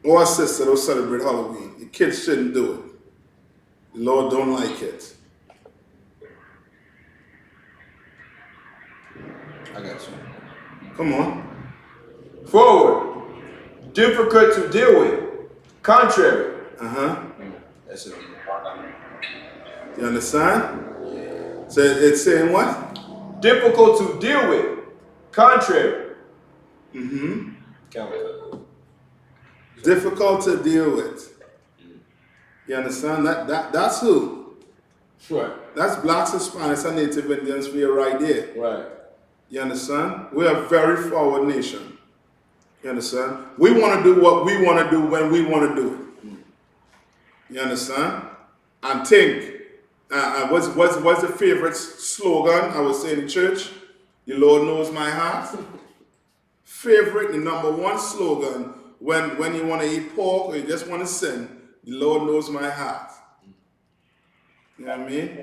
Or a sister don't celebrate Halloween. The kids shouldn't do it. The Lord don't like it. I got you. Come on. Forward. Difficult to deal with. Contrary. That's it. You understand? So it's saying what? Difficult to deal with. Contrary. Count. Difficult to deal with. You understand? That's who? Right. That's blacks, Hispanics, and Native Indians for you right there. Right. You understand? We're a very forward nation. You understand? We want to do what we want to do when we want to do it. You understand? And think, what's the favorite slogan I was saying in church? The Lord knows my heart. Favorite, the number one slogan when you want to eat pork or you just want to sin, the Lord knows my heart. You know what I mean?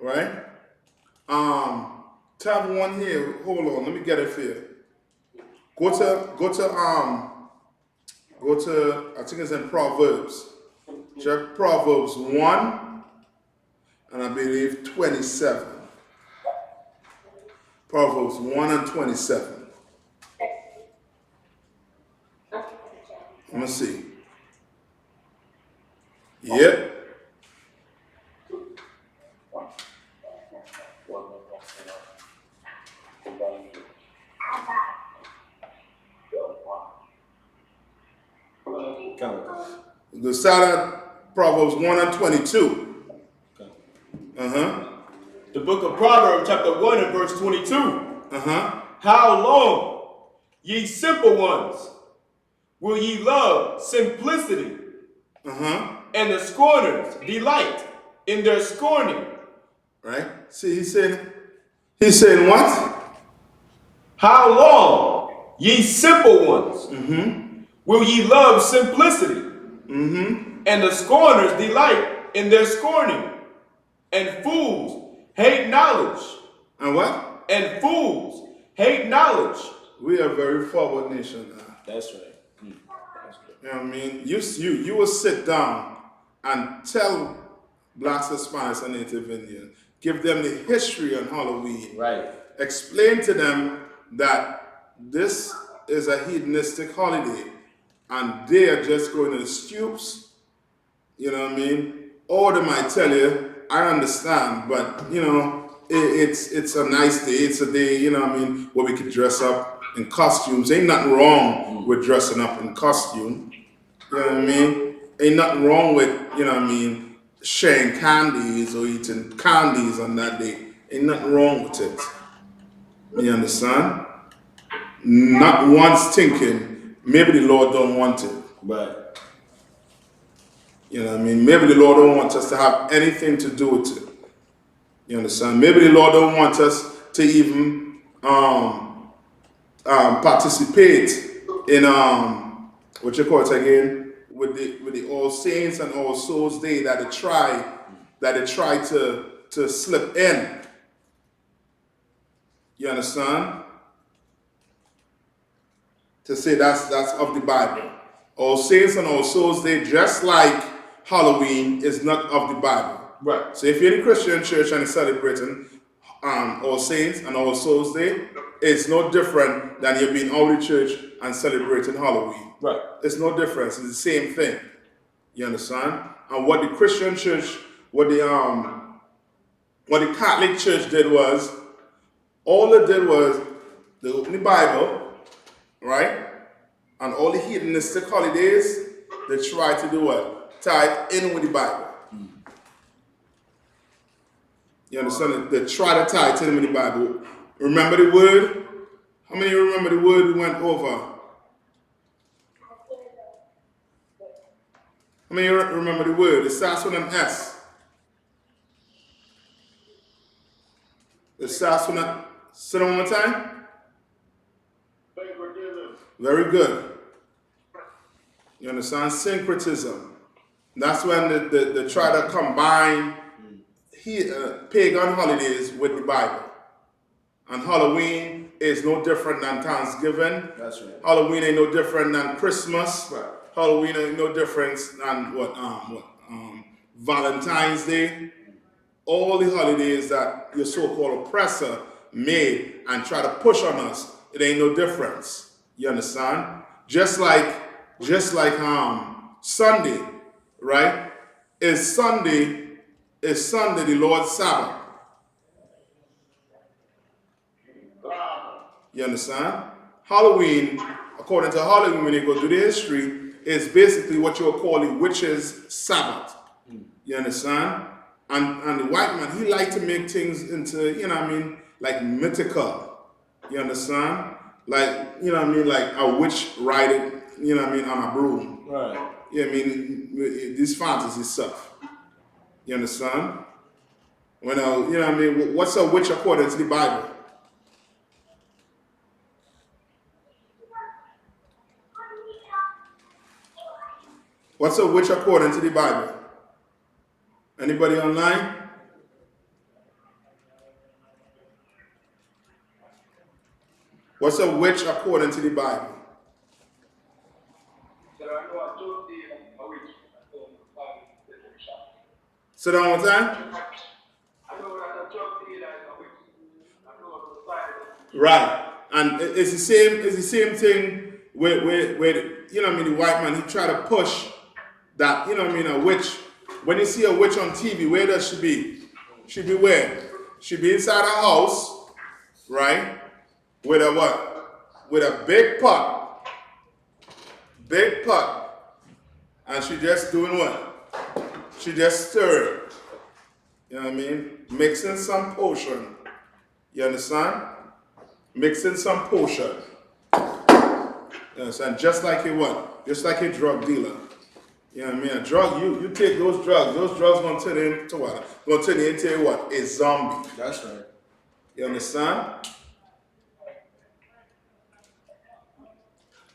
Right? Tab one here. Hold on, let me get it for you. Go to I think it's in Proverbs. Check Proverbs 1 and I believe 27. Proverbs 1 and 27. Let me see. Yep. The side of Proverbs 1 and 22. The book of Proverbs, chapter 1 and verse 22. How long, ye simple ones, will ye love simplicity? And the scorners delight in their scorning. Right? See, he's saying what? How long, ye simple ones, will ye love simplicity? And the scorners delight in their scorning. And fools hate knowledge. And what? And fools hate knowledge. We are a very forward nation now. That's right. That's good. You know what I mean? You will sit down and tell blacks, Hispanics, and Native Indians, give them the history on Halloween. Right. Explain to them that this is a hedonistic holiday and they are just going to the stoops, you know what I mean? Or they might tell you, I understand, but you know, it's a nice day, it's a day, you know what I mean, where we could dress up in costumes. Ain't nothing wrong with dressing up in costume, you know what I mean? Ain't nothing wrong with, you know what I mean, sharing candies or eating candies on that day. Ain't nothing wrong with it. You understand? Not once thinking, maybe the Lord don't want it. Right. You know what I mean? Maybe the Lord don't want us to have anything to do with it. You understand? Maybe the Lord don't want us to even participate in what you call it again, with the All Saints and All Souls Day that they try to slip in. You understand? To say that's of the Bible. All Saints and All Souls Day, just like Halloween, is not of the Bible. Right. So if you're in a Christian church and you're celebrating All Saints and All Souls Day, it's no different than you being out of church and celebrating Halloween. Right. It's no difference. It's the same thing. You understand? And what the Christian church, what the Catholic Church did was, all it did was they opened the Bible, right? And all the hedonistic holidays, they try to do what? Tie it in with the Bible. You understand? They try to tie it in with the Bible. Remember the word? How many of you remember the word we went over? How many of you remember the word? It starts with an S. It starts with a... Say it one more time. Very good. You understand? Syncretism. That's when they try to combine pagan holidays with the Bible. And Halloween is no different than Thanksgiving. That's right. Halloween ain't no different than Christmas. Right. Halloween ain't no different than Valentine's Day. All the holidays that your so-called oppressor made and try to push on us, it ain't no difference. You understand? Just like Sunday, right? Is Sunday the Lord's Sabbath. You understand? Halloween, according to Halloween, when you go through the history, is basically what you'll call the witches' Sabbath. You understand? And the white man, he liked to make things into, you know what I mean, like mythical. You understand? Like, you know what I mean, like a witch riding, you know what I mean, on a broom. Right. You know what I mean? This fantasy stuff. You understand? When you know what I mean? What's a witch according to the Bible? What's a witch according to the Bible? Anybody online? What's a witch according to the Bible? Sit down one time. Right. And it's the same thing with you know what I mean, the white man, he try to push that, you know what I mean, a witch. When you see a witch on TV, where does she be? She be where? She be inside a house, right? With a what? With a big pot. Big pot. And she just doing what? She just stirring. You know what I mean? Mixing some potion. You understand? Mixing some potion. You understand? Just like a what? Just like a drug dealer. You know what I mean? A drug, you take those drugs gonna turn into what? Gonna turn you into what? A zombie. That's right. You understand?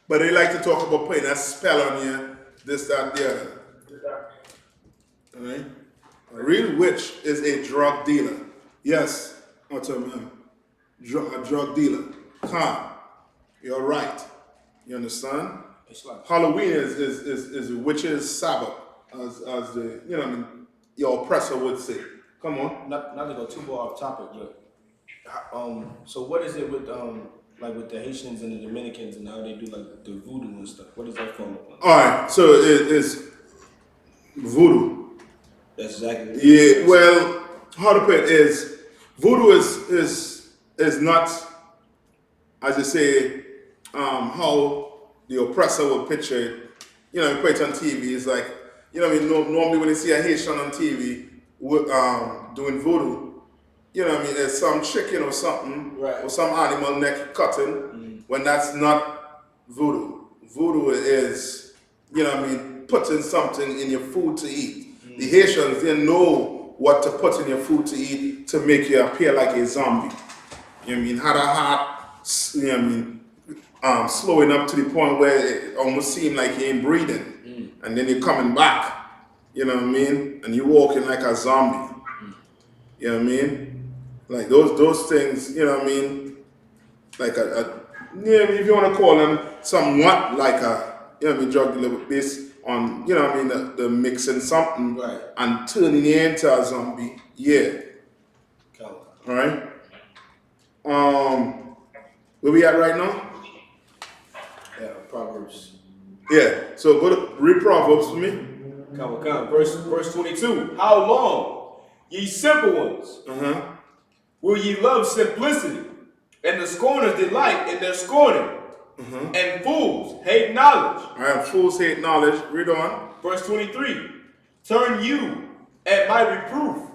But they like to talk about putting a spell on you, this, that, the other. Alright? A real witch is a drug dealer. Yes, what's up, man? A drug dealer. Calm. You're right. You understand? It's like Halloween is a witch's Sabbath, as the, you know what I mean, your oppressor would say. Come on. not to go too far off topic, but so what is it with like with the Haitians and the Dominicans and how they do like the voodoo and stuff? What is that from? Alright, so it's voodoo. That's exactly what Yeah, well, how to put it is, voodoo is not, as you say, how the oppressor would picture it. You know, you put it on TV, it's like, you know, normally when you see a Haitian on TV doing voodoo, you know what I mean, there's some chicken or something, Right. or some animal neck cutting, when that's not voodoo. Voodoo is you know what I mean, putting something in your food to eat. The Haitians, they know what to put in your food to eat to make you appear like a zombie. You know what I mean? Had a heart, you know what I mean, slowing up to the point where it almost seemed like you ain't breathing. And then you're coming back, you know what I mean? And you're walking like a zombie. You know what I mean? Like those things, you know what I mean? Like yeah, if you want to call them somewhat like a, you know what I mean, drug dealer based on, you know what I mean, the mixing something Right. and turning you into a zombie. Yeah. All Alright? Where we at right now? Yeah, Proverbs. Yeah. So go to read Proverbs for me. Come. Verse 22. How long, ye simple ones, will ye love simplicity, and the scorners delight in their scorning, and fools hate knowledge. Alright, fools hate knowledge. Read on. Verse 23. Turn you at my reproof.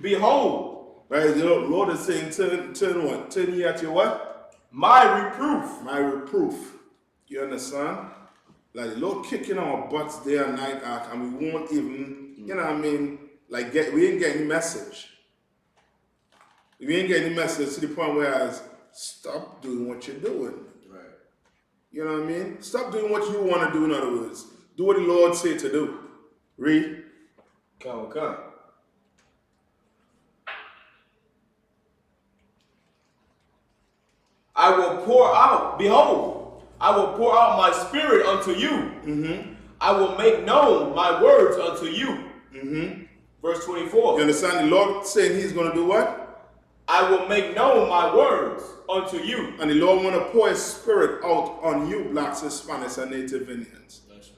Behold, Right, the Lord is saying, turn what? Turn ye at your what? my reproof. My reproof. You understand? Like the Lord kicking our butts day and night, and we won't even, you know what I mean? Like we ain't getting the message. We ain't getting the message to the point where I stop doing what you're doing. Right. You know what I mean? Stop doing what you want to do, in other words. Do what the Lord said to do. Read. Come. I will pour out, behold, I will pour out my spirit unto you. I will make known my words unto you. Verse 24. You understand? The Lord saying he's going to do what? I will make known my words unto you. And the Lord want to pour his spirit out on you, blacks, Hispanics, and Native Indians. That's right.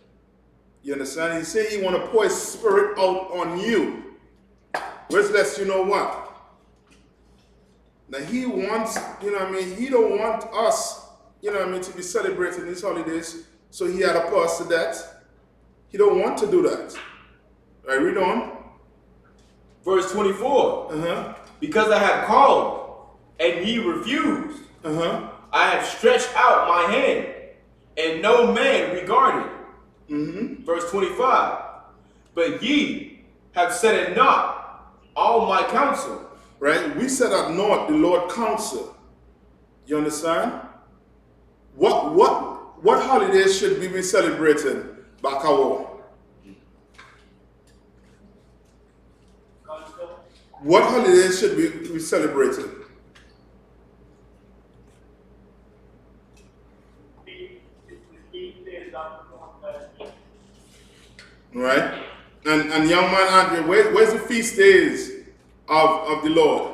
You understand? He said he want to pour his spirit out on you. Which lets you know what? Now he wants, you know what I mean, he don't want us, you know what I mean, to be celebrating these holidays, so he had to put us to death. He don't want to do that. Right, read on. Verse 24. Because I have called, and ye refused. I have stretched out my hand, and no man regarded. Verse 25. But ye have set at naught all my counsel. Right? We set at naught the Lord counsel. You understand? What holidays should we be celebrating back our? What holidays should we be celebrating? Right? And young man Andrew, where's the feast days of the Lord?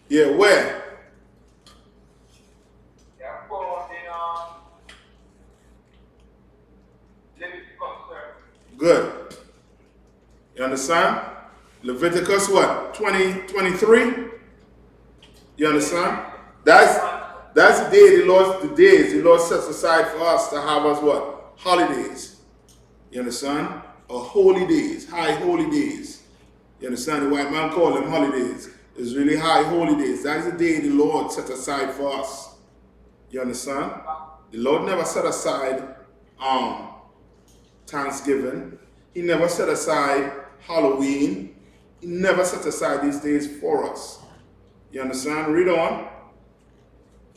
Yeah, where? Good. You understand? Leviticus what? 23? You understand? That's the day the days the Lord sets aside for us to have us what? Holidays. You understand? Or holy days, high holy days. You understand? The white man call them holidays. It's really high holy days. That's the day the Lord set aside for us. You understand? The Lord never set aside Thanksgiving. He never set aside Halloween. He never set aside these days for us. You understand? Read on.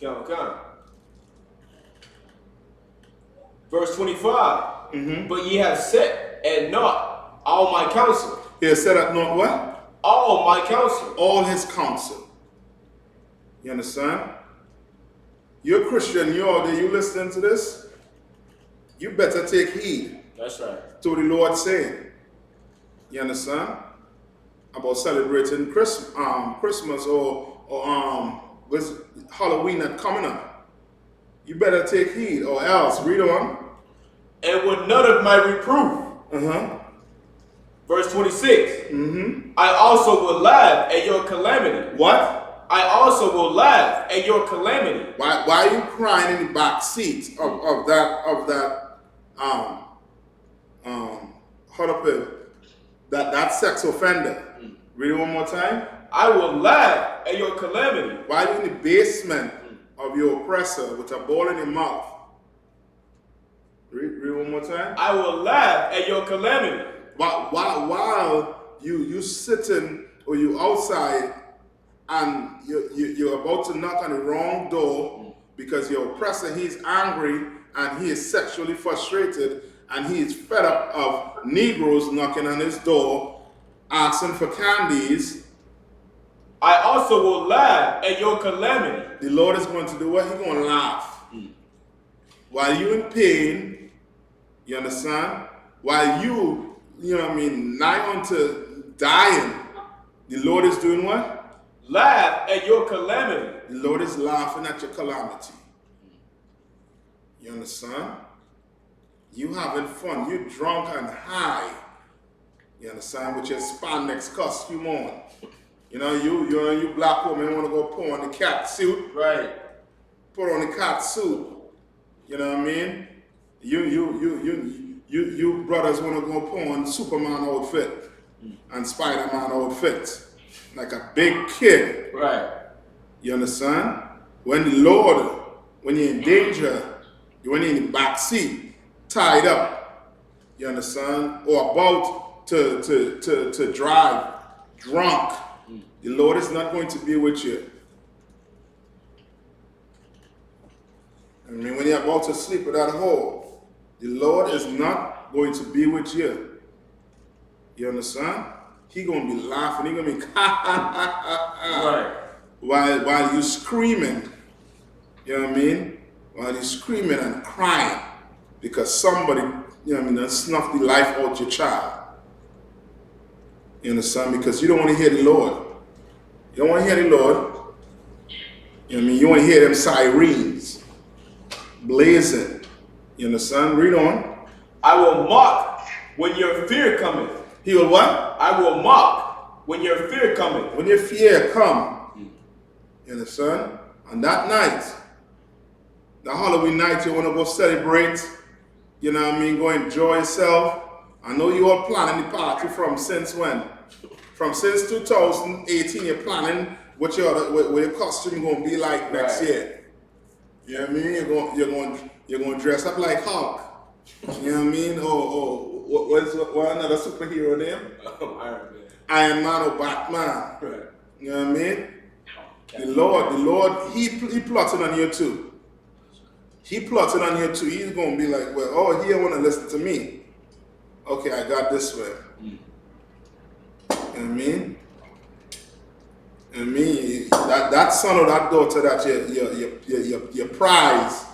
Come. Verse 25. But ye have set at naught all my counsel. He has set at naught what? All my counsel. All his counsel. You understand? You're a Christian, you're out there, you listening to this? You better take heed. That's right. To the Lord saying. You understand? About celebrating Christmas or with Halloween that coming up. You better take heed or else. Read on. And with none of my reproof. Verse 26. I also will laugh at your calamity. What? I also will laugh at your calamity. Why are you crying in the back seat of that that sex offender? Read it one more time. I will laugh at your calamity. While you're in the basement of your oppressor with a ball in your mouth. Read one more time. I will laugh at your calamity. While you sitting or you outside and you're about to knock on the wrong door because your oppressor, he's angry and he is sexually frustrated and he is fed up of Negroes knocking on his door asking for candies. I also will laugh at your calamity. The Lord is going to do what? He's going to laugh. While you're in pain, you understand? While you know what I mean, nigh unto dying, the Lord is doing what? Laugh at your calamity. The Lord is laughing at your calamity. You understand? You having fun. You drunk and high. You understand? With your spandex costume on. You know, you black woman want to go put on the cat suit. Right. Put on the cat suit. You know what I mean? You brothers want to go put on Superman outfit and Spider-Man outfit. Like a big kid. Right. You understand? When the Lord, when you're in danger, when you're in the back seat, tied up, you understand? Or about to drive drunk, the Lord is not going to be with you. I mean, when you're about to sleep at that hole, the Lord is not going to be with you. You understand? He gonna be laughing. He gonna be ha ha ha ha ha. Right. While you screaming. You know what I mean? While you screaming and crying because somebody, you know what I mean, done snuffed the life out your child. You understand? Because you don't want to hear the Lord. You don't want to hear the Lord. You know what I mean? You want to hear them sirens blazing. You understand? Read on. I will mock when your fear cometh. He will what? I will mock when your fear cometh. When your fear come. You understand? On that night, the Halloween night, you want to go celebrate. You know what I mean? Go enjoy yourself. I know you all planning the party from since when? From since 2018, you're planning what your costume going to be like next year. You know what I mean? You're going to dress up like Hulk. You know what I mean? What another superhero name? Iron Man or Batman. Right. You know what I mean? The Lord, he plotting on you too. He plotting on you too. He's going to be like, well, oh, he don't want to listen to me. Okay, I got this way. You know what I mean? I mean, that son or that daughter that your prize,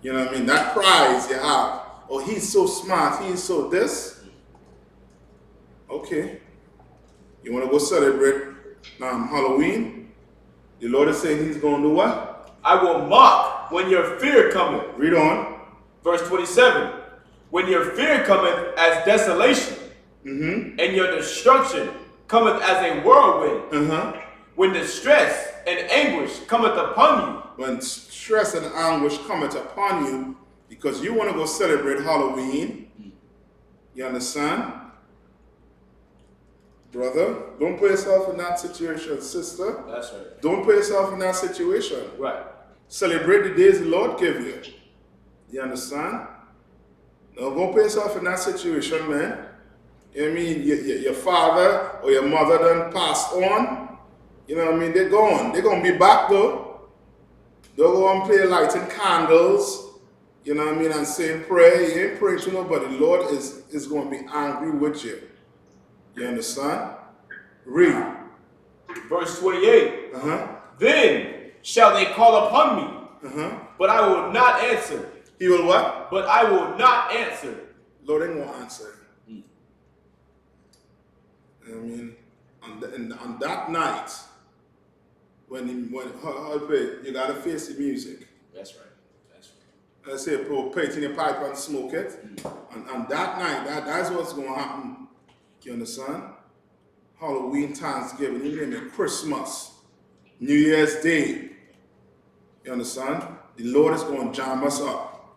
you know what I mean? That prize you have. Oh, he's so smart. He's so this. Okay. You want to go celebrate Halloween? The Lord is saying he's going to do what? I will mock when your fear cometh. Read on. Verse 27. When your fear cometh as desolation, Mm-hmm. and your destruction cometh as a whirlwind. Uh-huh. When distress and anguish cometh upon you. When stress and anguish cometh upon you, because you want to go celebrate Halloween, you understand? Brother, don't put yourself in that situation, sister. That's right. Don't put yourself in that situation. Right. Celebrate the days the Lord give you. You understand? Don't put yourself in that situation, man. You know what I mean? Your father or your mother done passed on. You know what I mean? They're gone. They're going to be back though. They'll go and play lighting candles. You know what I mean? And saying prayer. You ain't praying to nobody. The Lord is going to be angry with you. You understand? Read. Verse 28. Uh-huh. Then shall they call upon me, Uh-huh. but I will not answer. He will what? But I will not answer. Lord ain't going to answer. You know what I mean? On that night, when you got to face the music. That's right. That's right. Let's say, put it in your pipe and smoke it. On that night, that's what's going to happen. You understand? Halloween, Thanksgiving, you name it, Christmas, New Year's Day. You understand? The Lord is going to jam us up.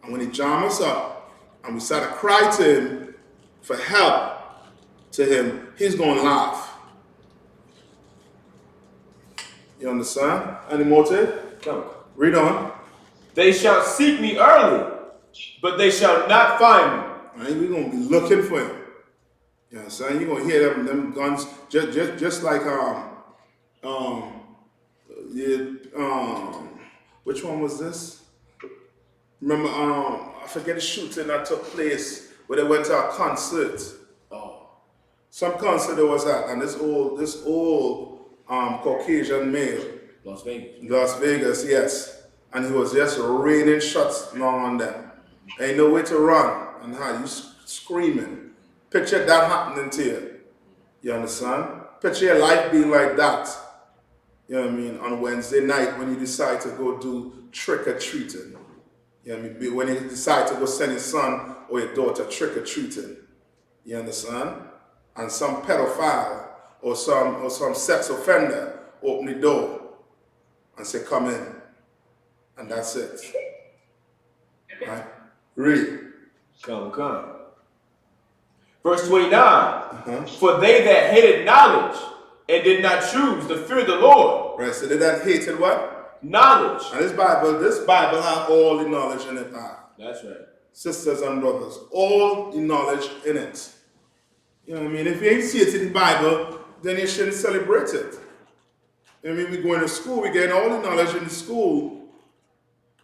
And when he jam us up, and we start to cry to him for help to him, he's going to laugh. You understand? Any motive? Come. Read on. They shall seek me early, but they shall not find me. Right? We're gonna be looking for him. You understand? You're gonna hear them guns just like which one was this? Remember I forget the shooting that took place where they went to a concert. Oh. Some concert there was at, and this old Caucasian male. Las Vegas. Las Vegas, yes. And he was just raining shots down on them. Ain't no way to run and hide. You screaming. Picture that happening to you. You understand? Picture your life being like that. You know what I mean? On Wednesday night when you decide to go do trick-or-treating. You know what I mean? When you decide to go send your son or your daughter trick-or-treating. You understand? And some pedophile or some sex offender open the door and say, come in. And that's it. Right? Read. Come. Verse 29. For they that hated knowledge and did not choose to fear the Lord. Right, so they that hated what? Knowledge. And this Bible has all the knowledge in it now. That's right. Sisters and brothers, all the knowledge in it. You know what I mean? If you ain't see it in the Bible, then you shouldn't celebrate it. I mean, we go into school, we get all the knowledge in school,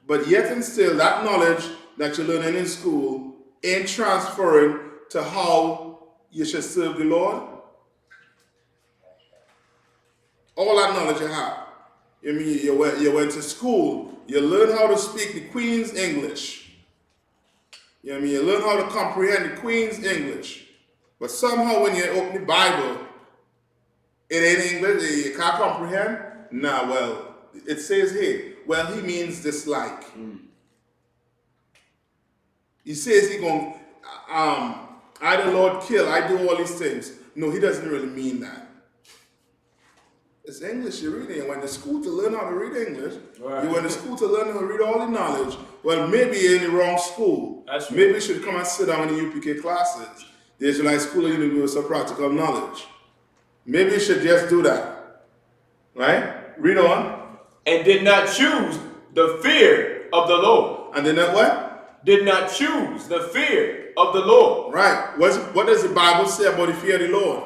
but yet and still, that knowledge that you're learning in school ain't transferring to how you should serve the Lord. All that knowledge you have. I mean, you went to school, you learn how to speak the Queen's English. You know what I mean? You learn how to comprehend the Queen's English. But somehow when you open the Bible, it ain't English, you can't comprehend? Nah, well, it says here, well, he means this like. He says he going, I the Lord kill, I do all these things. No, he doesn't really mean that. It's English you're reading. You went to school to learn how to read English. Right. You went to school to learn how to read all the knowledge. Well, maybe you're in the wrong school. That's right. Maybe you should come and sit down in the UPK classes. The Israelite School of Universal Practical Knowledge. Maybe you should just do that. Right? Read on. And did not choose the fear of the Lord. And did not what? Did not choose the fear of the Lord. Right. What does the Bible say about the fear of the Lord?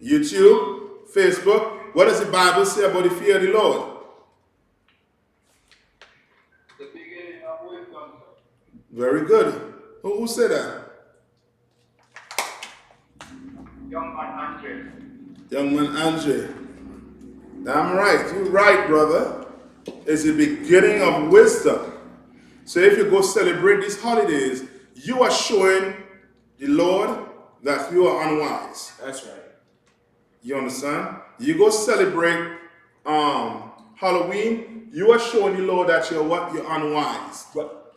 YouTube, Facebook, what does the Bible say about the fear of the Lord? The beginning of wisdom. Very good. Who said that? Young man Andre. Young man Andre. Damn right. You're right, brother. It's the beginning of wisdom. So if you go celebrate these holidays, you are showing the Lord that you are unwise. That's right. You understand? You go celebrate Halloween, you are showing the Lord that you're what? You're unwise. But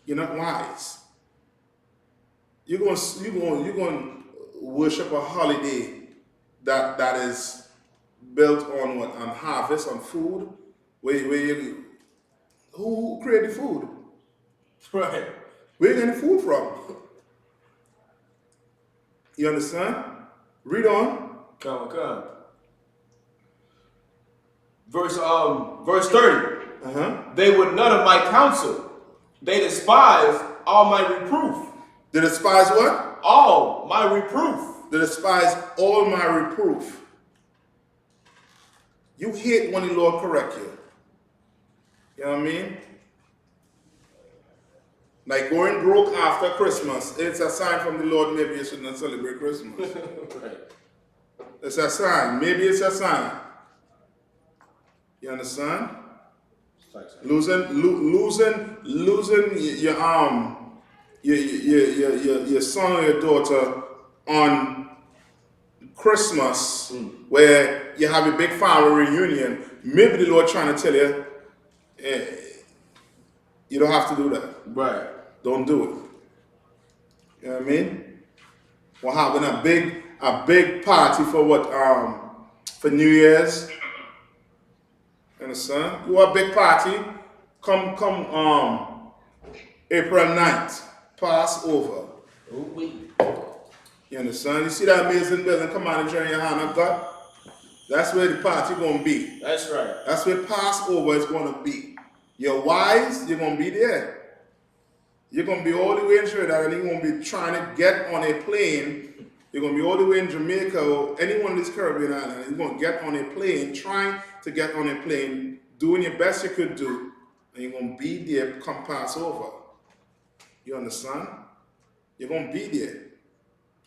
you're not wise. You're going to worship a holiday that is built on what? On harvest, on food. Who created food? Right. Where you getting food from? You understand? Read on. Come. Verse 30. They would none of my counsel. They despise all my reproof. They despise what? All my reproof. They despise all my reproof. You hate when the Lord correct you. You know what I mean? Like going broke after Christmas, it's a sign from the Lord maybe you should not celebrate Christmas. Right. It's a sign. Maybe it's a sign. You understand? Losing your son or your daughter on Christmas, where you have a big family reunion. Maybe the Lord trying to tell you, you don't have to do that. Right. Don't do it. You know what I mean? We're having a big party for what? For New Year's. You understand? You want a big party? Come April 9th. Passover. Oh, wait. You understand? You see that amazing building, come on, GEN.YAHANNA, God? That's where the party gonna be. That's right. That's where Passover is gonna be. Your wives, you're gonna be there. You're gonna be all the way in Trinidad, and you're gonna be trying to get on a plane. You're gonna be all the way in Jamaica or any one of these Caribbean islands. You're gonna get on a plane, trying to get on a plane, doing your best you could do, and you're gonna be there come Passover. You understand? You're gonna be there.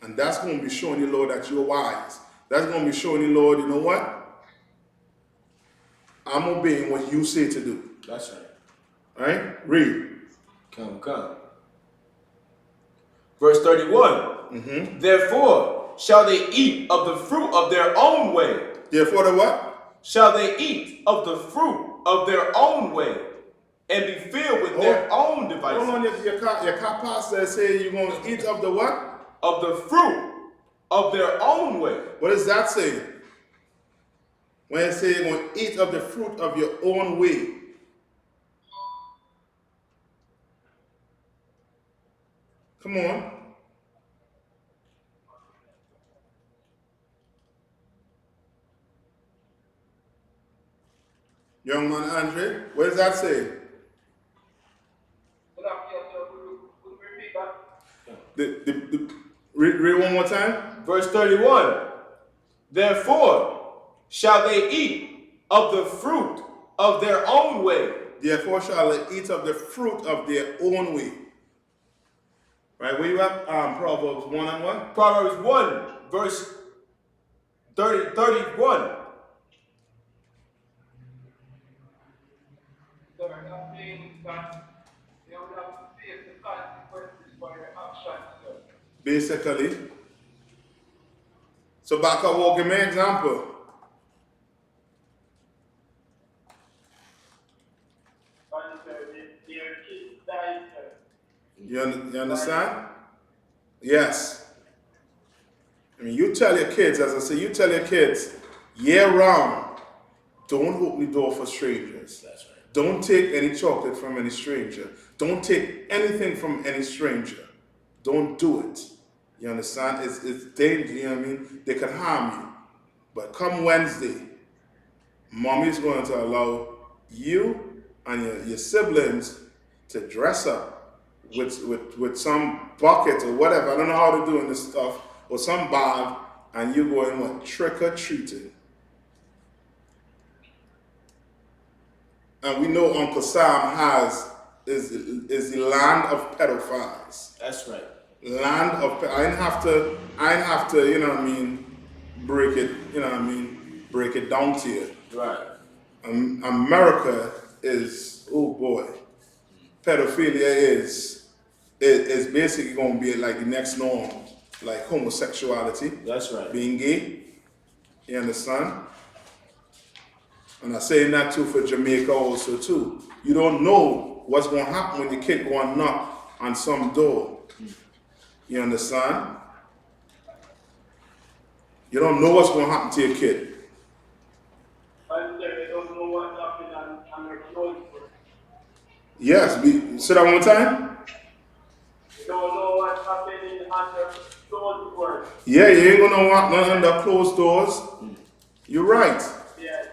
And that's gonna be showing you, Lord, that you're wise. That's gonna be showing you, Lord, you know what? I'm obeying what you say to do. That's right. All right? Read. Come. Verse 31. Therefore shall they eat of the fruit of their own way. Therefore the what? Shall they eat of the fruit of their own way, and be filled with their own devices. Hold on, your car pastor say you're going to eat of the what? Of the fruit of their own way. What does that say? When it say you're going to eat of the fruit of your own way. Come on. Young man Andre, what does that say? Read one more time. Verse 31. Therefore shall they eat of the fruit of their own way. Therefore shall they eat of the fruit of their own way. Right, where you at? Proverbs 1 and 1? Proverbs 1, verse 31. So I'm not saying that they would have to face the consequences for their actions. So. Basically. So back up, will give me an example. Their kids died. You understand? Yes. I mean, you tell your kids, as I say, you tell your kids, year round, don't open the door for strangers. That's right. Don't take any chocolate from any stranger. Don't take anything from any stranger. Don't do it. You understand? It's dangerous, you know what I mean? They can harm you. But come Wednesday, mommy's going to allow you and your siblings to dress up with some bucket or whatever. I don't know how to do this stuff. Or some bag, and you go in what? Trick-or-treating. And we know Uncle Sam is the land of pedophiles. That's right. Land of I didn't have to, you know what I mean, break it, you know what I mean, break it down to you. Right. America is, oh boy, pedophilia is basically going to be like the next norm, like homosexuality. That's right. Being gay, you understand? And I'm saying that too for Jamaica also too. You don't know what's going to happen when the kid go and knock on some door. You understand? You don't know what's going to happen to your kid. And they don't know what's happening on their clothes. Yes, say that one more time. They don't know what's happening on their clothes. Yeah, you ain't gonna know what nothing under closed doors. You're right. Yes.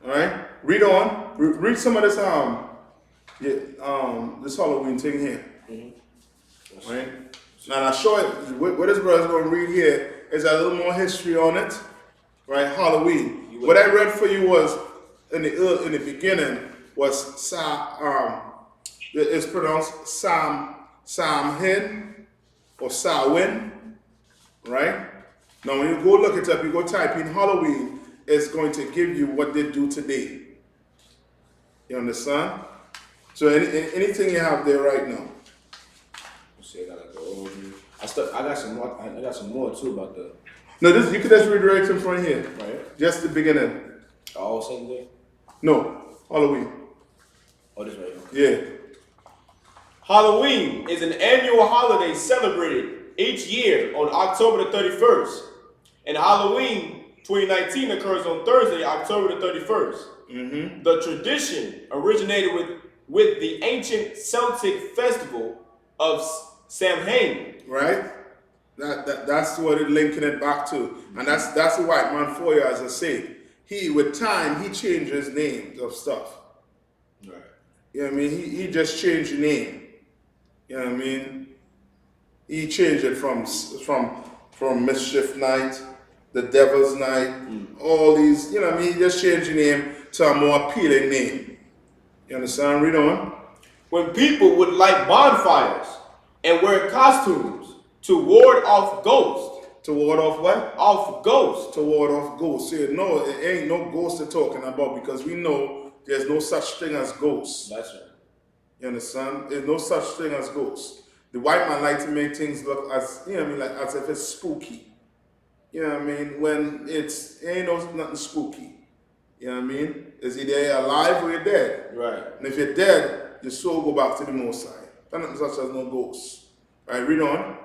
All right. Read on. Read some of this this Halloween thing here. All right. Now I show it. What this brother's going to read here is a little more history on it. Right. Halloween. What I read for you was in the beginning was it's pronounced Samhain or Samhain. Right. Now when you go look it up, you go type in Halloween. It's going to give you what they do today. You understand? So anything you have there right now. See, I gotta go over. I got some more. I got some more too about the. No, this you could just read right in front here. Right. Just the beginning. All same day. No, Halloween. Oh, this right Yeah. here. Halloween is an annual holiday celebrated each year on October the 31st, and Halloween 2019 occurs on Thursday, October the 31st. Mm-hmm. The tradition originated with the ancient Celtic festival of Samhain. Right. That's what it linking it back to. And that's the white man for you, as I say. He, with time, he changes names of stuff. Right. You know what I mean? He just changed the name. You know what I mean? He changed it from Mischief Night, the Devil's Night, all these, you know what I mean? He just changed the name to a more appealing name. You understand? Read on. When people would light bonfires and wear costumes to ward off ghosts. To ward off what? Off ghosts. To ward off ghosts. See, no, it ain't no ghosts they're talking about, because we know there's no such thing as ghosts. That's right. You understand? There's no such thing as ghosts. The white man like to make things look as, you know what I mean, like as if it's spooky. You know what I mean? When it ain't nothing spooky. You know what I mean? Is either alive or you're dead. Right. And if you're dead, your soul go back to the Most High. There's nothing such as no ghosts. All right, read on.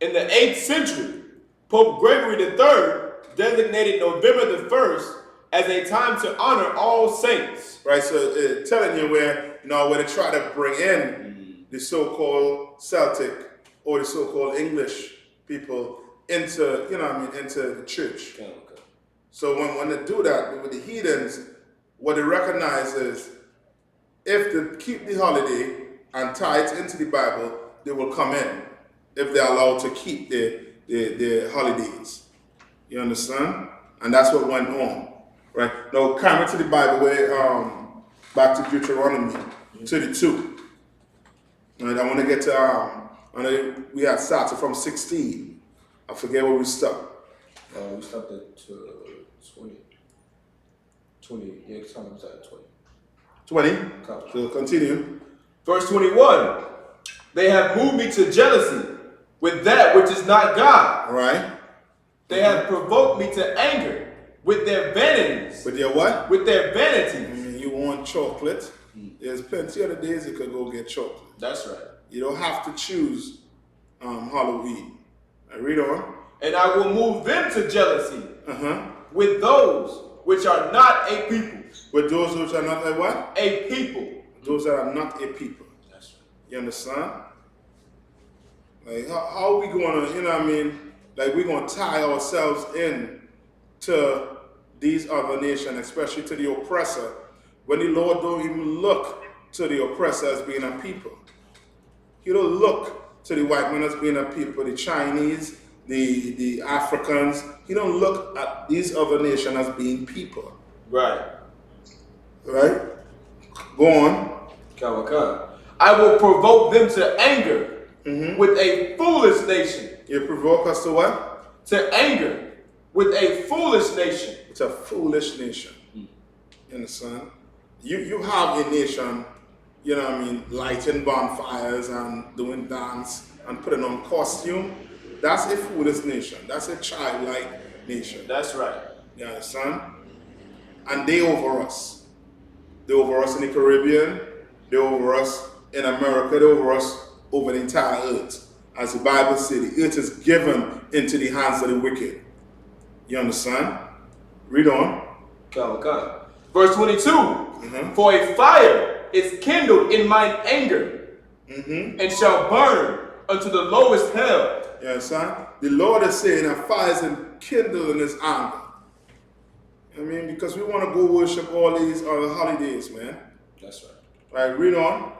In the 8th century, Pope Gregory III designated November the 1st as a time to honor all saints. Right, so telling you where, you know, where they try to bring in the so-called Celtic or the so-called English people into, you know what I mean, into the church. Okay. So when they do that with the heathens, what they recognize is if they keep the holiday and tie it into the Bible, they will come in if they're allowed to keep their holidays. You understand? And that's what went on. Right? Now, coming to the Bible, back to Deuteronomy 32. Right, I want to get to, we had started from 16. I forget where we stopped. We stopped at 20. 20. Yeah, time was at 20. 20. So continue. Verse 21. They have moved me to jealousy with that which is not God. All right. They have provoked me to anger with their vanities. With your what? With their I vanities. mean, you want chocolate. There's plenty of other days you could go get chocolate. That's right. You don't have to choose Halloween. Read on. And I will move them to jealousy Uh-huh. with those which are not a people. With those which are not a what? A people. Those that are not a people. That's right. You understand? Like, how are we going to, you know what I mean? Like, we're going to tie ourselves in to these other nations, especially to the oppressor, when the Lord don't even look to the oppressor as being a people. He don't look to the white man as being a people, the Chinese, the Africans. He don't look at these other nations as being people. Right. Right? Go on. Kawaka. I will provoke them to anger with a foolish nation. You provoke us to what? To anger with a foolish nation. It's a foolish nation. You understand? You have a nation, you know what I mean, lighting bonfires and doing dance and putting on costume. That's a foolish nation. That's a childlike nation. That's right. You understand? And they over us. They over us in the Caribbean. They over us in America. They over us over the entire earth. As the Bible says, the earth is given into the hands of the wicked. You understand? Read on. Kawaka. Verse 22. For a fire is kindled in mine anger and shall burn unto the lowest hell. You understand? The Lord is saying a fire is kindled in his anger. I mean, because we want to go worship all these other holidays, man. That's right. Right, read on.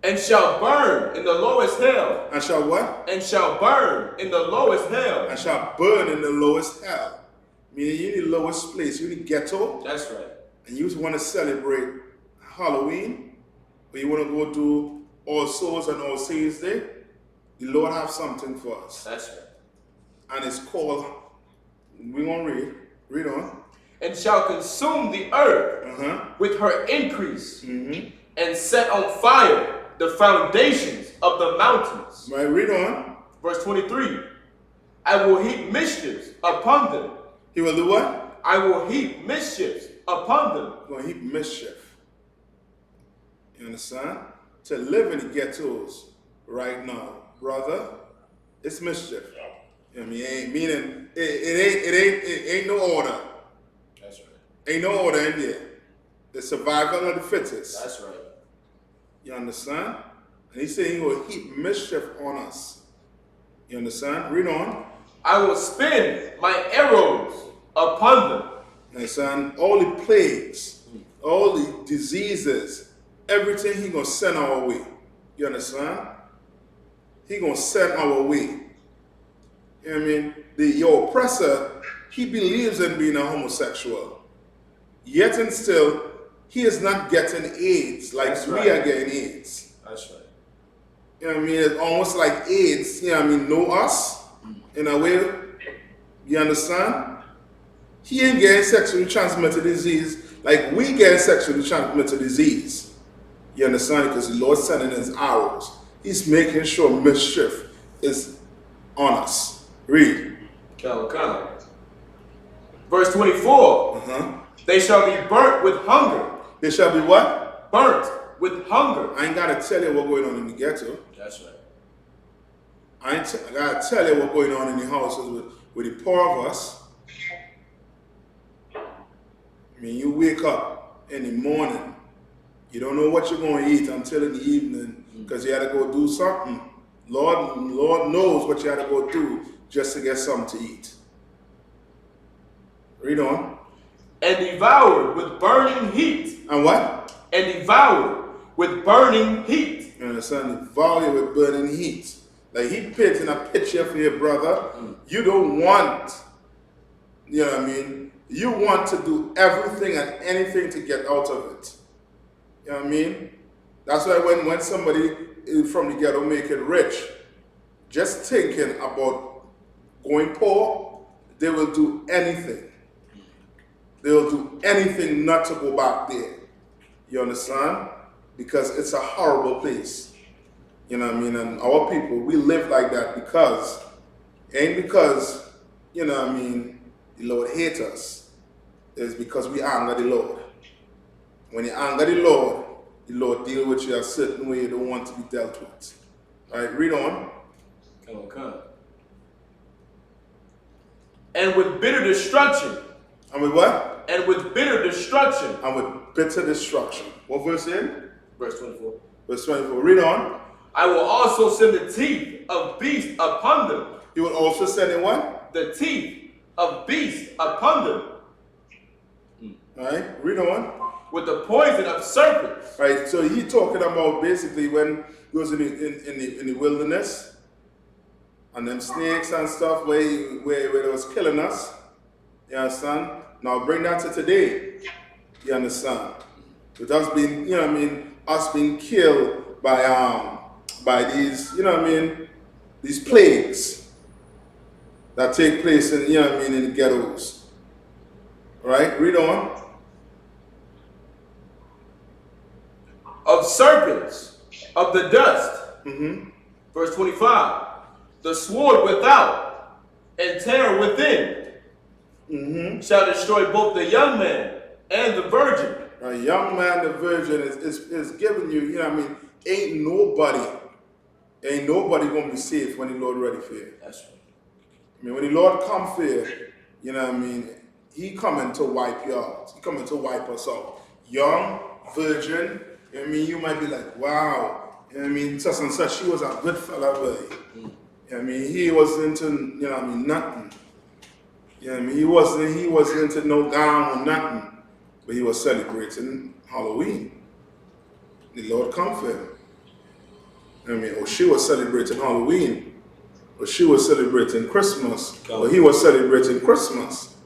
And shall burn in the lowest hell. And shall what? And shall burn in the lowest hell. And shall burn in the lowest hell. Meaning you need the lowest place. You need ghetto. That's right. And you want to celebrate Halloween, or you want to go do All Souls and All Saints Day, the Lord have something for us. That's right. And it's called, we're going to read on. And shall consume the earth with her increase and set on fire the foundations of the mountains. Right, read on. Verse 23. I will heap mischiefs upon them. He will do what? I will heap mischiefs upon them. Going to heap mischief. You understand? To live in the ghettos right now, brother, it's mischief. You know what I mean? Meaning it ain't no order. That's right. Ain't no order in there. The survival of the fittest. That's right. You understand? And he's saying he will heap mischief on us. You understand? Read on. I will spin my arrows upon them. You understand? All the plagues, all the diseases, everything he gonna send our way. You understand? He gonna send our way. You know what I mean? Your oppressor, he believes in being a homosexual. Yet and still, he is not getting AIDS like That's we right. are getting AIDS. That's right. You know what I mean? It's almost like AIDS, you know what I mean, know us in a way. You understand? He ain't getting sexually transmitted disease like we get sexually transmitted disease. You understand? Because the Lord's sending his arrows. He's making sure mischief is on us. Read. Come. Verse 24. They shall be burnt with hunger. They shall be what? Burnt with hunger. I ain't got to tell you what's going on in the ghetto. That's right. I got to tell you what's going on in the houses with the poor of us. I mean, you wake up in the morning, you don't know what you're going to eat until in the evening because you had to go do something. Lord knows what you had to go do just to get something to eat. Read on. And devoured with burning heat. And what? And devoured with burning heat. You understand? Devoured with burning heat. Like he painting a picture for your brother. You don't want, you know what I mean? You want to do everything and anything to get out of it. You know what I mean? That's why when somebody from the ghetto make it rich, just thinking about going poor, they will do anything. They will do anything not to go back there. You understand? Because it's a horrible place. You know what I mean? And our people, we live like that because, ain't because, you know what I mean, the Lord hates us. It's because we anger the Lord. When you anger the Lord deal with you a certain way you don't want to be dealt with. All right, read on. Come. And with bitter destruction. And with what? And with bitter destruction. And with bitter destruction. What verse in? Verse 24. Verse 24. Read on. I will also send the teeth of beasts upon them. He will also send in what? The teeth of beasts upon them. All right, read on. With the poison of serpents. Right, so he talking about basically when he was in the wilderness and them snakes and stuff where it was killing us. You understand? Now bring that to today. You understand? With us being, you know what I mean, us being killed by these, you know what I mean, these plagues that take place in, you know what I mean, in the ghettos. Right? Read on. Of serpents, of the dust. Verse 25. The sword without and terror within shall destroy both the young man and the virgin. A young man, the virgin, is giving you, you know what I mean, ain't nobody gonna be safe when the Lord ready for you. That's right. I mean, when the Lord come for you, you know what I mean, he coming to wipe you out. He coming to wipe us out. Young, virgin, you know what I mean, you might be like, wow, you know what I mean, such and such, he was a good fella, boy. You know what I mean, he wasn't into, you know what I mean, nothing. You know what I mean, he wasn't into no gown or nothing. But he was celebrating Halloween. The Lord come for him. I mean, or she was celebrating Halloween. Or she was celebrating Christmas. Or he was celebrating Christmas.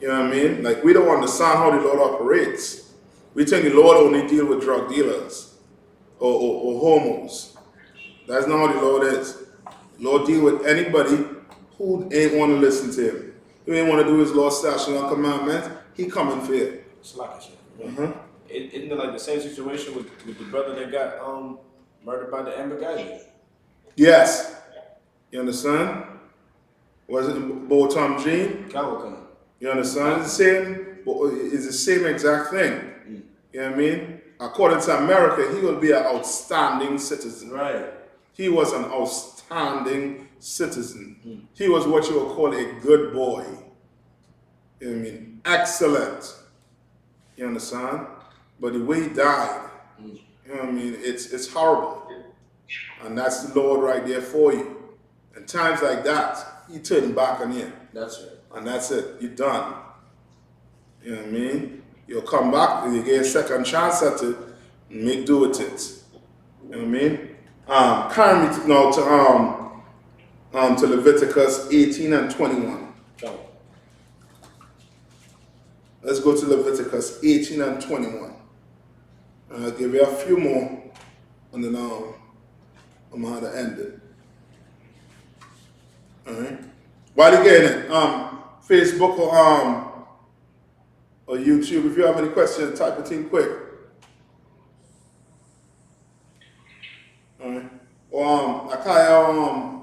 You know what I mean? Like, we don't understand how the Lord operates. We think the Lord only deal with drug dealers or homos. That's not how the Lord is. The Lord deal with anybody who ain't want to listen to him. Who ain't want to do his Lord's statutes and commandments. He coming for you. It's like isn't it like the same situation with the brother that got murdered by the Amber guy? Yes. You understand? Was it Botam Jean? Calvin. You understand? It's the same exact thing. You know what I mean? According to America, he will be an outstanding citizen. Right. He was an outstanding citizen. He was what you would call a good boy. You know what I mean? Excellent. You understand? But the way he died, you know what I mean? It's horrible. And that's the Lord right there for you. In times like that, he turned back on you. That's right. And that's it. You're done. You know what I mean? You'll come back and you get a second chance at it and make do with it. You know what I mean? Carry me now to Leviticus 18 and 21. Come. Let's go to Leviticus 18 and 21. I'll give you a few more and then I'm going to end it. Alright? While you're getting it, Facebook or YouTube, if you have any questions, type it in quick. Alright? Or Akaya,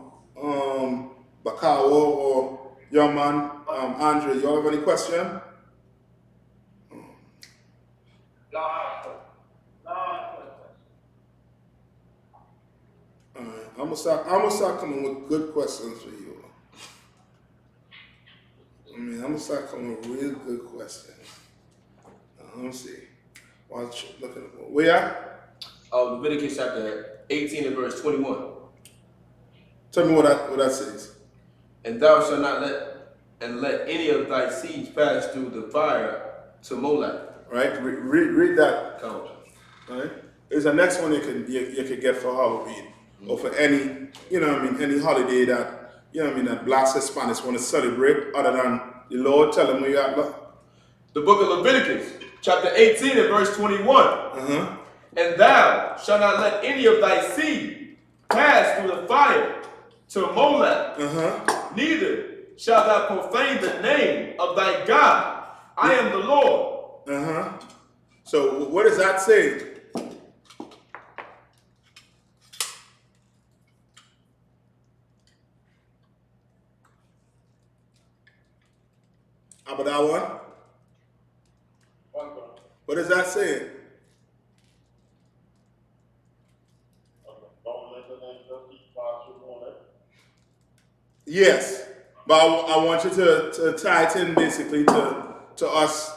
Bakawo or young man, Andre, you all have any question? I'm gonna start coming with good questions for you. I'm gonna start coming with real good questions. Let me see. Watch, look at it. Where you at? Leviticus chapter 18 and verse 21. Tell me what that says. And thou shalt not let any of thy seeds pass through the fire to Molech. Right? Read that. Come. Right? There's the next one you could get for Halloween. Or for any, any holiday that, that blacks, Hispanics want to celebrate other than the Lord. Tell them where you at. The book of Leviticus, chapter 18 and verse 21. And thou shalt not let any of thy seed pass through the fire to Molech. Neither shalt thou profane the name of thy God. I am the Lord. So what does that say? How about that one? What does that say? Yes, but I want you to tie it in basically to us,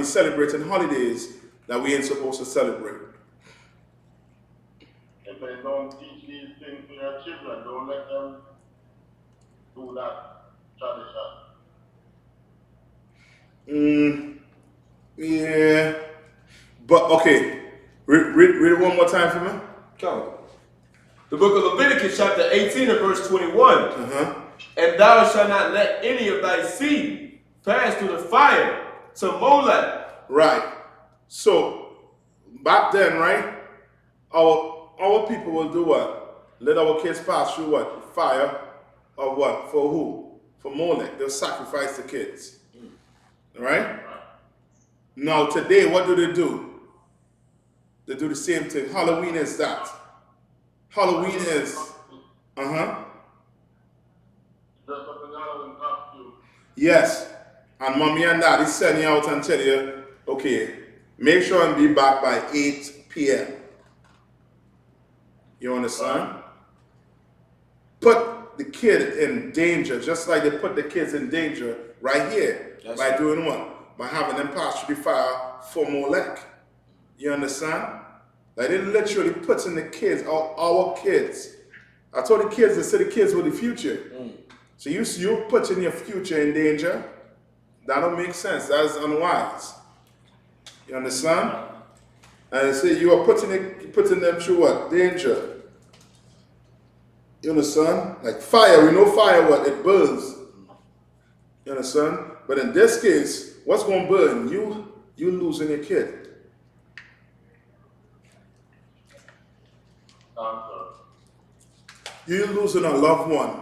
celebrating holidays that we ain't supposed to celebrate. If they don't teach these things to your children, don't let them do that tradition. Yeah, but okay. Read it one more time for me. Come. The book of Leviticus, chapter 18 and verse 21. And thou shalt not let any of thy seed pass through the fire to Molech. Right. So back then, right, our people will do what? Let our kids pass through what? Fire of what? For who? For Molech. They'll sacrifice the kids. Right? Now today, what do? They do the same thing. Halloween is that. Halloween is, yes. And mommy and daddy send you out and tell you, okay, make sure and be back by 8 p.m. You understand? Put the kid in danger, just like they put the kids in danger right here. That's by doing what? By having them pass through the fire for Molech. You understand? Like they literally putting the kids, our kids. I told the kids, they said the kids were the future. So you're putting your future in danger. That don't make sense. That is unwise. You understand? And they say you are putting them through what? Danger. You understand? Like fire, we know fire what? It burns. You understand? But in this case, what's going to burn? You losing your kid. You're losing a loved one.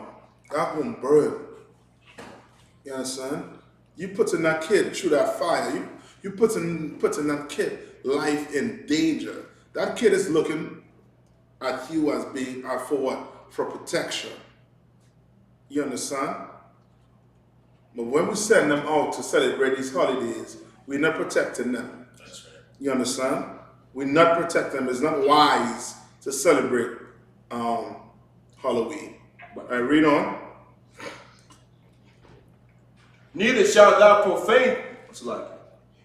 That won't burn. You understand? You putting that kid through that fire. You putting that kid life in danger. That kid is looking at you as being for what? For protection. You understand? But when we send them out to celebrate these holidays, we're not protecting them. That's right. You understand? We're not protecting them. It's not wise to celebrate Halloween. All right, read on. Neither shalt thou profane,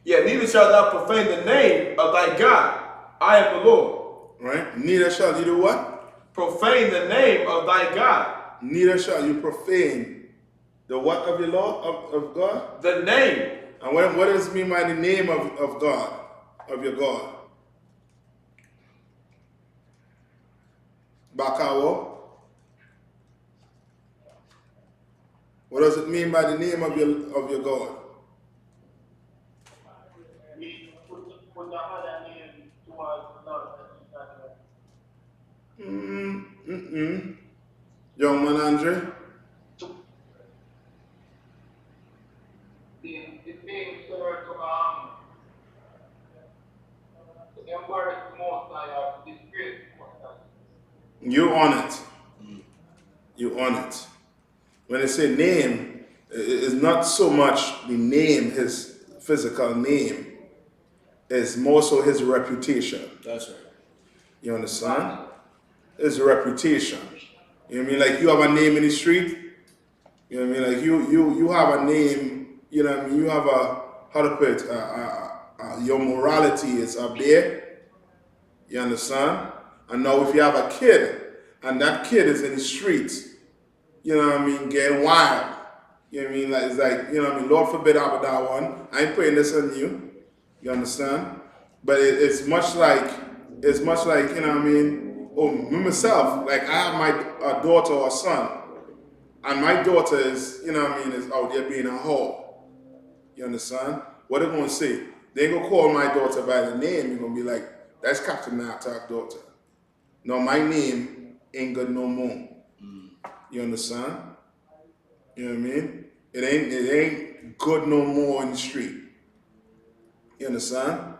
neither shalt thou profane the name of thy God. I am the Lord. Right? Neither shall you do what? Profane the name of thy God. neither shall you profane the what of your Lord, of God? The name. And what does it mean by the name of God, of your God? Bakawo? What does it mean by the name of your God? We put the other name towards the Lord. Young man Andre? It's being similar to embarrass the Most High or to disgrace the Most High. You on it. You on it. When they say name, it's not so much the name, his physical name. It's more so his reputation. That's right. You understand? His reputation. You know what I mean? Like you have a name in the street. You know what I mean? Like you have a name. You know what I mean? You have a, how to put it, your morality is up there. You understand? And now if you have a kid, and that kid is in the streets, you know what I mean, getting wild. You know what I mean? Like, it's like, you know what I mean, Lord forbid I would that one. I ain't putting this on you. You understand? But it's much like, you know what I mean? Oh, me myself, like I have my daughter or son, and my daughter is, you know what I mean, is out there being a whore. You understand? What they gonna say? They ain't gonna call my daughter by the name. You're gonna be like, that's Captain Natak's daughter. No, my name ain't good no more. You understand? You know what I mean? It ain't good no more in the street. You understand?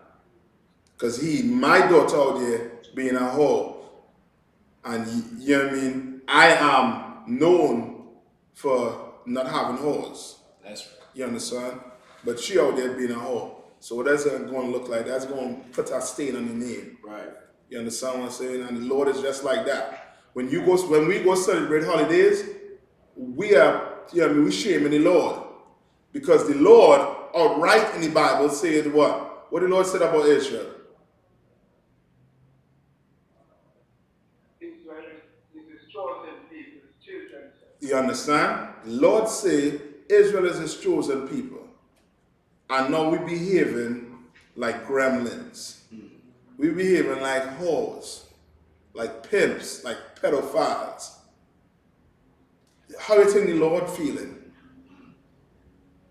Because my daughter out there being a whore. And you know what I mean? I am known for not having whores. That's right. You understand? But she out there being a whore. So what that's going to look like? That's going to put a stain on the name. Right. You understand what I'm saying? And the Lord is just like that. When we go celebrate holidays, we are, you know what I mean, we shaming the Lord. Because the Lord, outright in the Bible, said what? What the Lord said about Israel? Israel is his chosen people, his children. You understand? The Lord said Israel is his chosen people. And now we behaving like gremlins. We behaving like whores, like pimps, like pedophiles. How do you think the Lord feeling?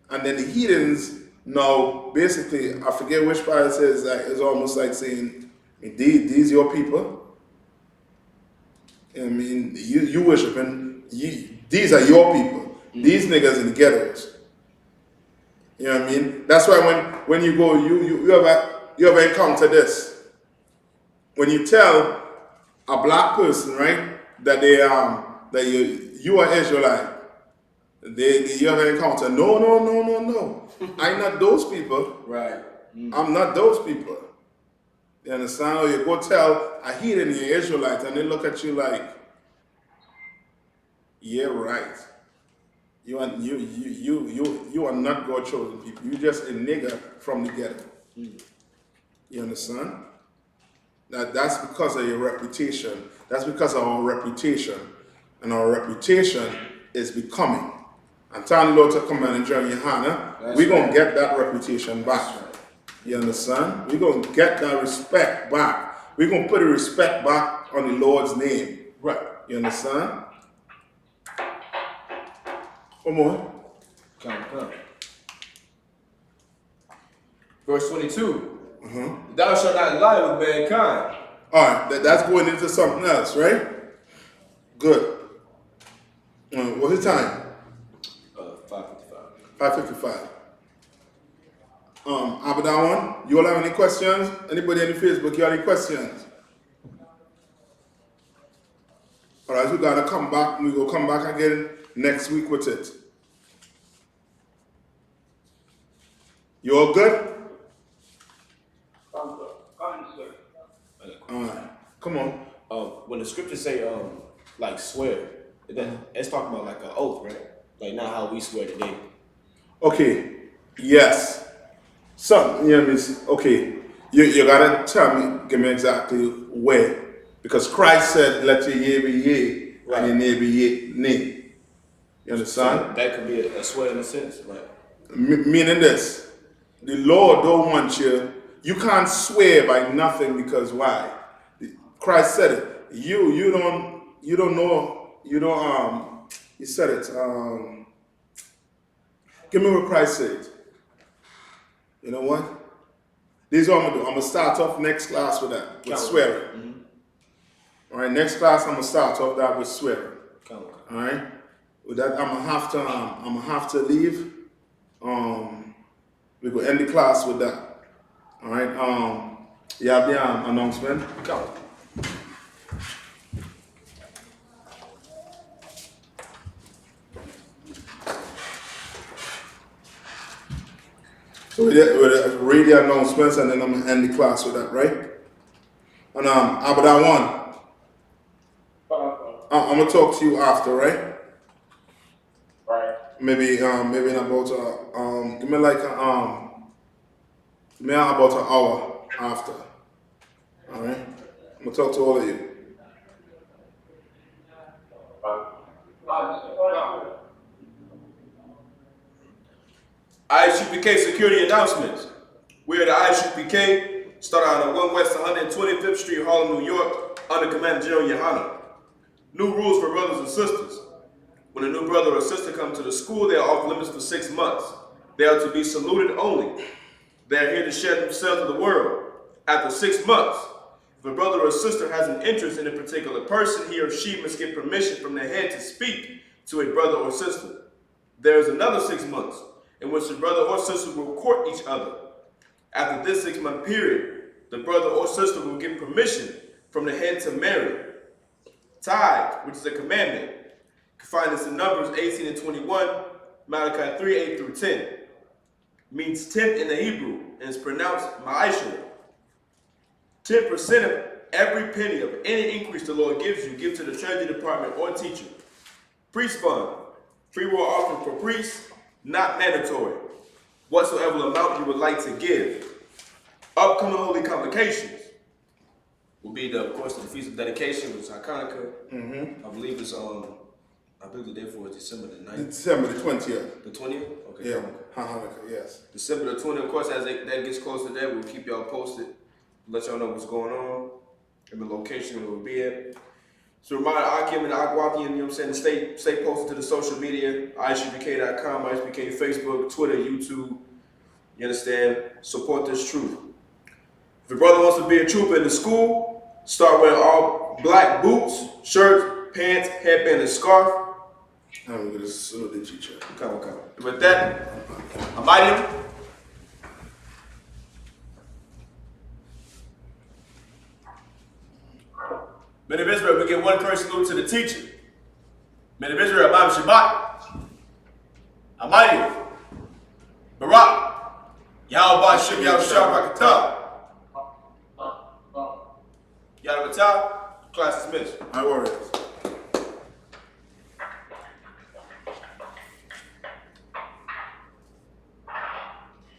And then the heathens now, basically, I forget which part it says, that it's almost like saying, these your people. I mean, you worshiping, these are your people. These niggas in the ghettos. You know what I mean? That's why when you go, you ever encounter this. When you tell a black person, right, that you are Israelite, you ever encounter, no. I'm not those people. Right. I'm not those people. You understand? Or you go tell a heathen you're Israelite and they look at you like, yeah, right. You are not God's chosen people. You're just a nigger from the ghetto. You understand? That's because of your reputation. That's because of our reputation. And our reputation is becoming. I'm telling the Lord to come and GEN.YAHANNA. We're going to get that reputation back. You understand? We're going to get that respect back. We're going to put the respect back on the Lord's name. Right. You understand? Come on. Come. Verse 22. Thou shalt not lie with mankind. All right, that's going into something else, right? Good. What's the time? 5:55. 5:55. After that one, you all have any questions? Anybody on the Facebook, you have any questions? All right, we gotta come back. We will come back again next week with it. You all good? Answer. All right, come on. When the scriptures say like swear, it's talking about like an oath, right? Like not how we swear today. Okay, yes. Some, you know what I mean? Okay, you gotta tell me, give me exactly where. Because Christ said, let your yea be yea Right. and your neighbor. You understand? So that could be a swear in a sense, right? Meaning this, the Lord don't want you. You can't swear by nothing because why? Christ said it. You don't know. You don't He said it. Give me what Christ said. You know what? This is what I'm gonna do. I'm gonna start off next class with that, with swearing. All right, next class I'm gonna start off that with swearing. All right. With that, I'm gonna have to leave. We go end the class with that. All right. You have the announcement. Come. So we'll read the announcements and then I'm gonna end the class with that, right? And about that one, I'm gonna talk to you after, right? Right. Maybe in about give me like about an hour after. All right. I'm gonna talk to all of you. I.S.U.P.K security announcements. We are the I.S.U.P.K, start out on 1 West 125th Street, Harlem, New York, under Command Gen.YAHANNA. New rules for brothers and sisters. When a new brother or sister comes to the school, they are off limits for 6 months. They are to be saluted only. They are here to share themselves with the world. After 6 months, if a brother or sister has an interest in a particular person, he or she must get permission from the head to speak to a brother or sister. There is another 6 months in which the brother or sister will court each other. After this 6-month period, the brother or sister will get permission from the head to marry. Tithe, which is a commandment. You can find this in Numbers 18 and 21, Malachi 3, 8 through 10. Means tenth in the Hebrew and is pronounced ma'ashur. 10% of every penny of any increase the Lord gives you, give to the treasury department or teacher. Priest fund, free will offering for priests, not mandatory. Whatsoever amount you would like to give. Upcoming holy convocations will be of course, the Feast of Dedication, which is Hanukkah. I believe it's I believe the day for is December the 9th. December the 20th. The 20th? Okay. Yeah. Hanukkah, yes. December the 20th, of course, as that gets closer to that, we'll keep y'all posted. Let y'all know what's going on and the location where we'll be at. So remind Akim and Agwati, you know what I'm saying, to stay posted to the social media, ISUPK.com, I.S.U.P.K, Facebook, Twitter, YouTube. You understand? Support this truth. If your brother wants to be a trooper in the school, start wearing all black boots, shirts, pants, headband, and scarf. I'm gonna salute the teacher. Come. With that, I'm Men of Israel, we give one curse salute to the teacher. Men of Israel, Imam Shabbat, Almighty, Barak, Yahweh Shib Yahweh Rakatah, Yahweh Batah, class dismissed. My warriors.